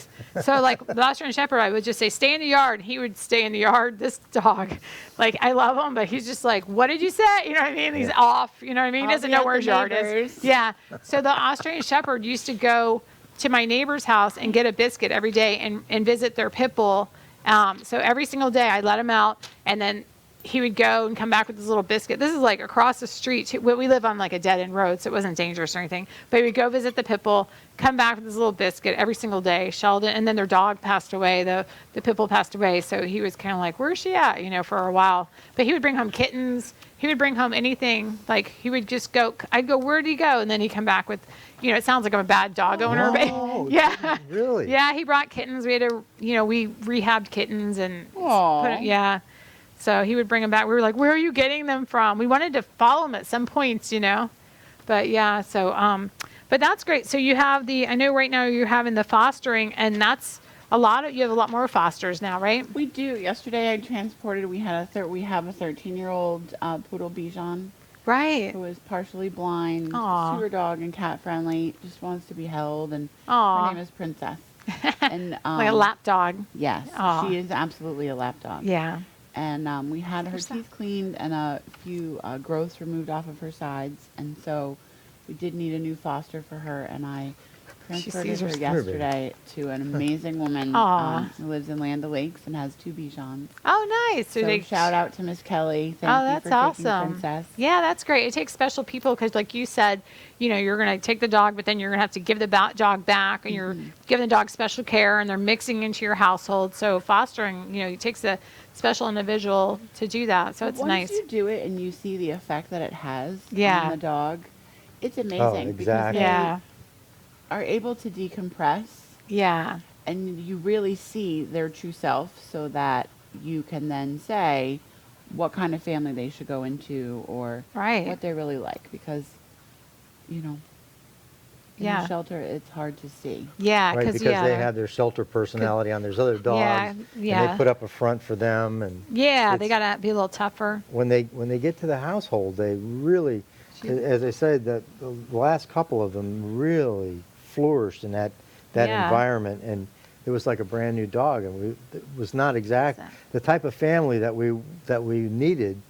Speaker 1: the Australian Shepherd, I would just say, stay in the yard. And he would stay in the yard. This dog, like, I love him, but he's just like, what did you say? You know what I mean? He's off. You know what I mean? He
Speaker 2: I'll
Speaker 1: doesn't
Speaker 2: be
Speaker 1: know
Speaker 2: at
Speaker 1: where
Speaker 2: the
Speaker 1: his yard is.
Speaker 2: neighbors.
Speaker 1: Yeah. So the Australian Shepherd used to go to my neighbor's house and get a biscuit every day and visit their pit bull. So every single day I let him out, and then he would go and come back with this little biscuit. This is like across the street. We live on like a dead end road, so it wasn't dangerous or anything. But he would go visit the pit bull, come back with this little biscuit every single day. Sheldon, and then their dog passed away. The pit bull passed away, so he was kind of like, where's she at? For a while. But he would bring home kittens. He would bring home anything. Like he would just go. I'd go, where'd he go? And then he'd come back with, it sounds like I'm a bad dog owner,
Speaker 3: No,
Speaker 1: but yeah.
Speaker 3: Really?
Speaker 1: Yeah, he brought kittens. We had to, we rehabbed kittens and
Speaker 2: Aw.
Speaker 1: yeah. So he would bring them back. We were like, where are you getting them from? We wanted to follow them at some points, But yeah, so, but that's great. So you have I know right now you're having the fostering, and that's you have a lot more fosters now, right?
Speaker 2: We do. Yesterday I transported. We have a 13-year-old poodle Bichon
Speaker 1: Right.
Speaker 2: who is partially blind,
Speaker 1: Aw.
Speaker 2: super dog and cat friendly. Just wants to be held, and
Speaker 1: Aw.
Speaker 2: her name is Princess. And
Speaker 1: Like a lap dog.
Speaker 2: Yes,
Speaker 1: Aw.
Speaker 2: she is absolutely a lap dog.
Speaker 1: Yeah.
Speaker 2: And we had her
Speaker 1: Where's that?
Speaker 2: teeth cleaned and a few growths removed off of her sides, and so we did need a new foster for her, and I transferred
Speaker 1: sees
Speaker 2: her
Speaker 1: herself.
Speaker 2: yesterday to an amazing woman
Speaker 1: Aw.
Speaker 2: who lives in Land O'Lakes and has 2 Bichons.
Speaker 1: Oh, nice.
Speaker 2: So shout out to Miss Kelly. Thank
Speaker 1: Oh,
Speaker 2: you
Speaker 1: that's
Speaker 2: for taking
Speaker 1: awesome.
Speaker 2: Princess.
Speaker 1: Yeah, that's great. It takes special people because, like you said, you're going to take the dog, but then you're going to have to give the dog back, and you're giving the dog special care, and they're mixing into your household. So fostering, it takes a special individual to do that. So
Speaker 2: But
Speaker 1: it's
Speaker 2: once
Speaker 1: nice.
Speaker 2: you do it and you see the effect that it has
Speaker 1: Yeah.
Speaker 2: on the dog, it's amazing because
Speaker 3: exactly.
Speaker 2: they
Speaker 1: Yeah.
Speaker 2: are able to decompress.
Speaker 1: Yeah.
Speaker 2: And you really see their true self so that you can then say what kind of family they should go into or
Speaker 1: Right.
Speaker 2: what they're really like because, in
Speaker 1: Yeah.
Speaker 2: the shelter, it's hard to see.
Speaker 1: Yeah.
Speaker 3: Right, because they have their shelter personality on. There's other dogs,
Speaker 1: Yeah, yeah.
Speaker 3: and they put up a front for them. And
Speaker 1: Yeah, they
Speaker 3: it's-
Speaker 1: got to be a little tougher.
Speaker 3: when they get to the household, they really, as I said, the last couple of them really flourished in that
Speaker 1: Yeah.
Speaker 3: environment, and it was like a brand new dog, and it was not the type of family that we needed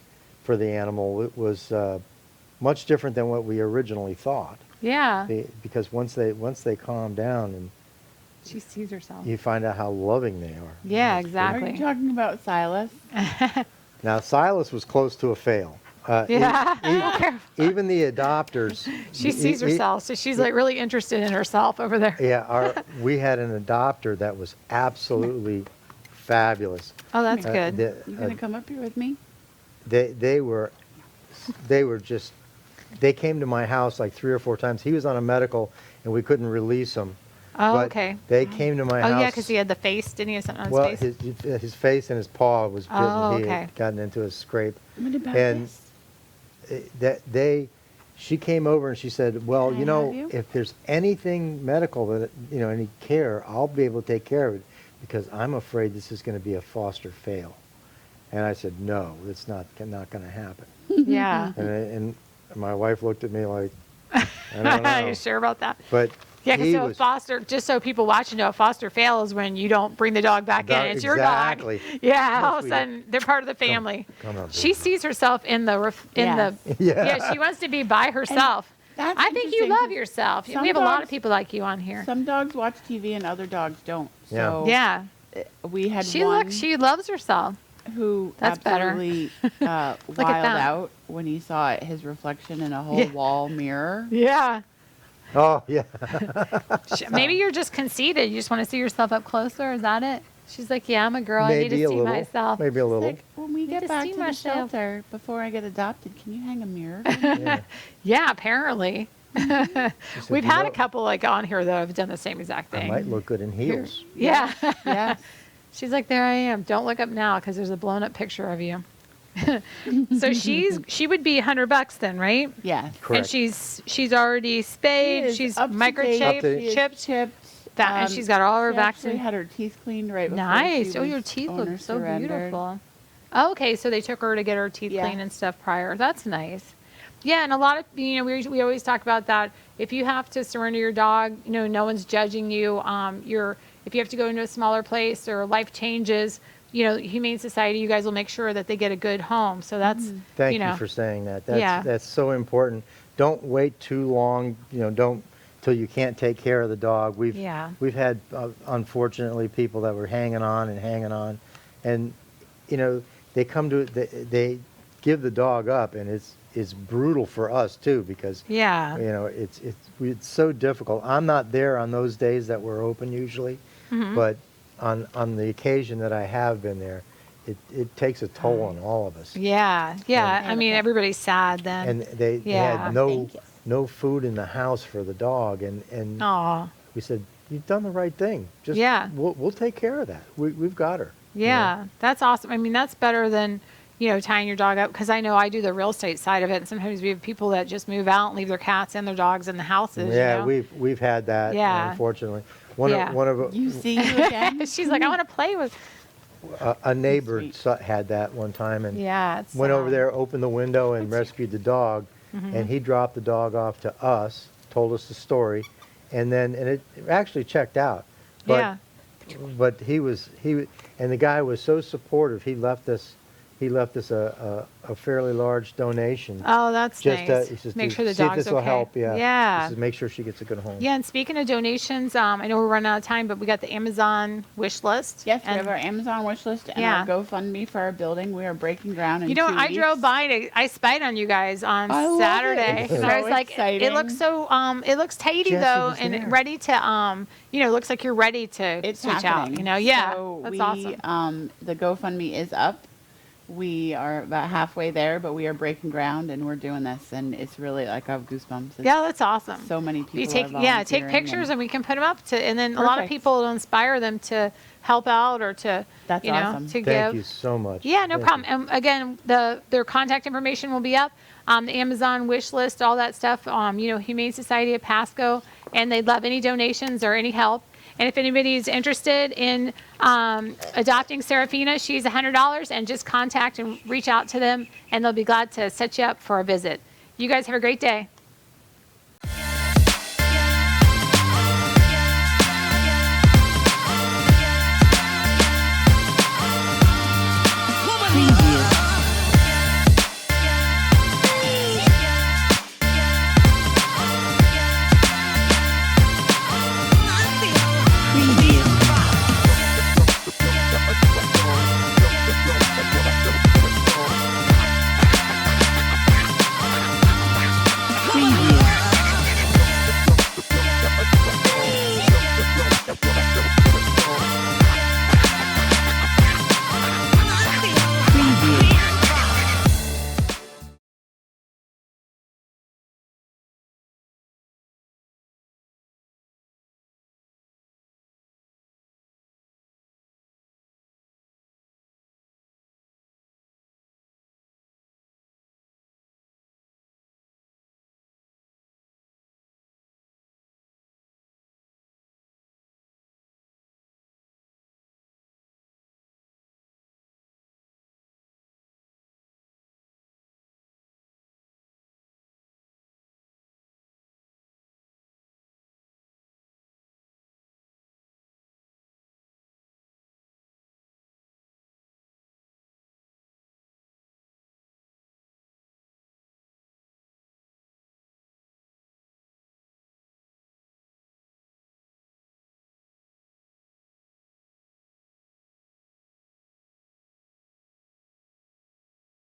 Speaker 3: for the animal. It was much different than what we originally thought.
Speaker 1: Yeah.
Speaker 3: Because once they calm down, and
Speaker 1: She sees herself.
Speaker 3: you find out how loving they are.
Speaker 1: Yeah,
Speaker 2: Are
Speaker 1: exactly.
Speaker 2: you talking about Silas?
Speaker 3: Now Silas was close to a fail.
Speaker 1: Yeah.
Speaker 3: Even the adopters.
Speaker 1: She sees herself, so she's like really interested in herself over there.
Speaker 3: Yeah, we had an adopter that was absolutely fabulous.
Speaker 1: Oh, that's good.
Speaker 2: You going to come up here with me?
Speaker 3: They came to my house like 3 or 4 times. He was on a medical, and we couldn't release him.
Speaker 1: Oh,
Speaker 3: But
Speaker 1: okay.
Speaker 3: They came to my
Speaker 1: Oh,
Speaker 3: house.
Speaker 1: yeah, because he had the face. Didn't he have something on
Speaker 3: Well,
Speaker 1: his face?
Speaker 3: his face and his paw was bitten.
Speaker 1: Oh,
Speaker 3: He
Speaker 1: okay.
Speaker 3: had gotten into a scrape.
Speaker 2: What about
Speaker 3: And
Speaker 2: this?
Speaker 3: she came over and she said, well,
Speaker 2: Can I have you?
Speaker 3: if there's anything medical that, any care, I'll be able to take care of it because I'm afraid this is going to be a foster fail. And I said, no, it's not going to happen.
Speaker 1: Yeah.
Speaker 3: And my wife looked at me like, I don't know.
Speaker 1: You sure about that?
Speaker 3: But
Speaker 1: Yeah,
Speaker 3: he
Speaker 1: because
Speaker 3: was,
Speaker 1: foster, just so people watching know, a foster fail is when you don't bring the dog back in. It's your
Speaker 3: exactly.
Speaker 1: dog. Yeah, all of a
Speaker 3: we-
Speaker 1: sudden they're part of the family.
Speaker 3: come on,
Speaker 1: She
Speaker 3: baby.
Speaker 1: sees herself in the
Speaker 2: Yes.
Speaker 1: Yeah, she wants to be by herself.
Speaker 2: That's
Speaker 1: I think you
Speaker 2: interesting
Speaker 1: love
Speaker 2: 'cause
Speaker 1: yourself. We
Speaker 2: some
Speaker 1: have a lot of
Speaker 2: dogs-
Speaker 1: people like you on here.
Speaker 2: Some dogs watch TV and other dogs don't.
Speaker 3: Yeah.
Speaker 2: So
Speaker 1: Yeah,
Speaker 2: we had
Speaker 1: she
Speaker 2: one
Speaker 1: she loves herself.
Speaker 2: who
Speaker 1: That's better.
Speaker 2: absolutely
Speaker 1: at
Speaker 2: wilded
Speaker 1: that.
Speaker 2: out when he saw his reflection in a whole
Speaker 1: Yeah.
Speaker 2: wall mirror.
Speaker 1: Yeah.
Speaker 3: Oh, yeah.
Speaker 1: Maybe you're just conceited. You just want to see yourself up closer. Is that it? She's like, yeah, I'm a girl. I need
Speaker 3: Maybe
Speaker 1: to
Speaker 3: a
Speaker 1: see
Speaker 3: little.
Speaker 1: myself.
Speaker 3: Maybe a
Speaker 2: It's
Speaker 3: little.
Speaker 2: like, when we
Speaker 1: to
Speaker 2: get back
Speaker 1: see
Speaker 2: to the
Speaker 1: myself.
Speaker 2: shelter before I get adopted, can you hang a mirror? for me?"
Speaker 3: Yeah.
Speaker 1: Yeah, apparently.
Speaker 3: She said,
Speaker 1: We've
Speaker 3: "You
Speaker 1: had a
Speaker 3: know,
Speaker 1: couple like on here that have done the same exact
Speaker 3: I
Speaker 1: thing.
Speaker 3: might look good in heels.
Speaker 1: Yeah.
Speaker 2: Yes.
Speaker 1: She's like, there I am. Don't look up now because there's a blown up picture of you. So she would be $100 then, right?
Speaker 2: Yes.
Speaker 3: Correct.
Speaker 1: And she's already spayed.
Speaker 2: is
Speaker 1: She's
Speaker 2: up to date.
Speaker 1: microchipped,
Speaker 3: Up to-
Speaker 2: She is
Speaker 1: chipped.
Speaker 2: chipped.
Speaker 1: And she's got all her
Speaker 2: She actually
Speaker 1: vaccine.
Speaker 2: had her teeth cleaned right before
Speaker 1: Nice.
Speaker 2: she
Speaker 1: Oh, your
Speaker 2: was
Speaker 1: teeth
Speaker 2: owner
Speaker 1: look so
Speaker 2: surrendered.
Speaker 1: beautiful. Oh, okay, so they took her to get her teeth
Speaker 2: Yeah.
Speaker 1: cleaned and stuff prior. That's nice. Yeah, and a lot of we always talk about that. If you have to surrender your dog, no one's judging you. If you have to go into a smaller place or life changes, Humane Society, you guys will make sure that they get a good home. So that's
Speaker 3: Thank you for saying that.
Speaker 1: Yeah.
Speaker 3: That's so important. Don't wait too long. Don't till you can't take care of the dog. We've had unfortunately people that were hanging on, and they come to they give the dog up, and it's brutal for us too because it's so difficult. I'm not there on those days that we're open usually, but on the occasion that I have been there, it takes a toll on all of us.
Speaker 1: Yeah. I mean, everybody's sad then.
Speaker 3: And they had no food in the house for the dog, and
Speaker 1: Aw.
Speaker 3: we said, you've done the right thing. Just we'll take care of that. We've got her.
Speaker 1: Yeah, that's awesome. I mean, that's better than, tying your dog up. Because I know I do the real estate side of it. And sometimes we have people that just move out and leave their cats and their dogs in the houses.
Speaker 3: Yeah, we've had that.
Speaker 1: Yeah.
Speaker 3: Unfortunately,
Speaker 1: Yeah.
Speaker 3: one of
Speaker 2: You see you again?
Speaker 1: She's like, I want to play with.
Speaker 3: a neighbor
Speaker 2: Sweet.
Speaker 3: had that one time, and
Speaker 1: Yeah, it's
Speaker 3: went over
Speaker 1: sad.
Speaker 3: there, opened the window, and rescued the dog. And he dropped the dog off to us, told us the story, and it actually checked out.
Speaker 1: Yeah.
Speaker 3: But and the guy was so supportive. He left us a fairly large donation.
Speaker 1: Oh, that's
Speaker 3: Just
Speaker 1: nice.
Speaker 3: he says,
Speaker 1: Make sure the
Speaker 3: see if
Speaker 1: dog's
Speaker 3: this will
Speaker 1: okay.
Speaker 3: help. Yeah.
Speaker 1: Yeah.
Speaker 3: He says, make sure she gets a good home.
Speaker 1: Yeah, and speaking of donations, I know we're running out of time, but we got the Amazon wish list.
Speaker 2: Yes, we
Speaker 1: and
Speaker 2: have our Amazon wish list and
Speaker 1: Yeah.
Speaker 2: our GoFundMe for our building. We are breaking ground in
Speaker 1: you know,
Speaker 2: 2
Speaker 1: I
Speaker 2: weeks.
Speaker 1: drove by I spied on you guys on
Speaker 2: I love it.
Speaker 1: Saturday,
Speaker 2: It's
Speaker 1: and I was
Speaker 2: so
Speaker 1: like,
Speaker 2: exciting.
Speaker 1: it looks so, it looks tidy
Speaker 3: Jessie
Speaker 1: though,
Speaker 3: was
Speaker 1: and
Speaker 3: there.
Speaker 1: ready to, looks like you're ready to
Speaker 2: It's
Speaker 1: switch
Speaker 2: happening.
Speaker 1: out. You know, yeah,
Speaker 2: So
Speaker 1: that's
Speaker 2: we,
Speaker 1: awesome.
Speaker 2: The GoFundMe is up. We are about halfway there, but we are breaking ground and we're doing this, and it's really like I have goosebumps. It's
Speaker 1: Yeah, that's awesome.
Speaker 2: So many people.
Speaker 1: You take
Speaker 2: are
Speaker 1: take
Speaker 2: volunteering
Speaker 1: pictures
Speaker 2: and
Speaker 1: and we can put them up and then a lot of
Speaker 2: Perfect.
Speaker 1: people will inspire them to help out or to
Speaker 2: That's
Speaker 1: you know
Speaker 2: awesome.
Speaker 1: to
Speaker 3: Thank
Speaker 1: give.
Speaker 3: you so much.
Speaker 1: Yeah, no
Speaker 3: Thank
Speaker 1: problem.
Speaker 3: you.
Speaker 1: And again, their contact information will be up. The Amazon wish list, all that stuff. Humane Society of Pasco, and they'd love any donations or any help. And if anybody's interested in adopting Serafina, she's $100, and just contact and reach out to them, and they'll be glad to set you up for a visit. You guys have a great day.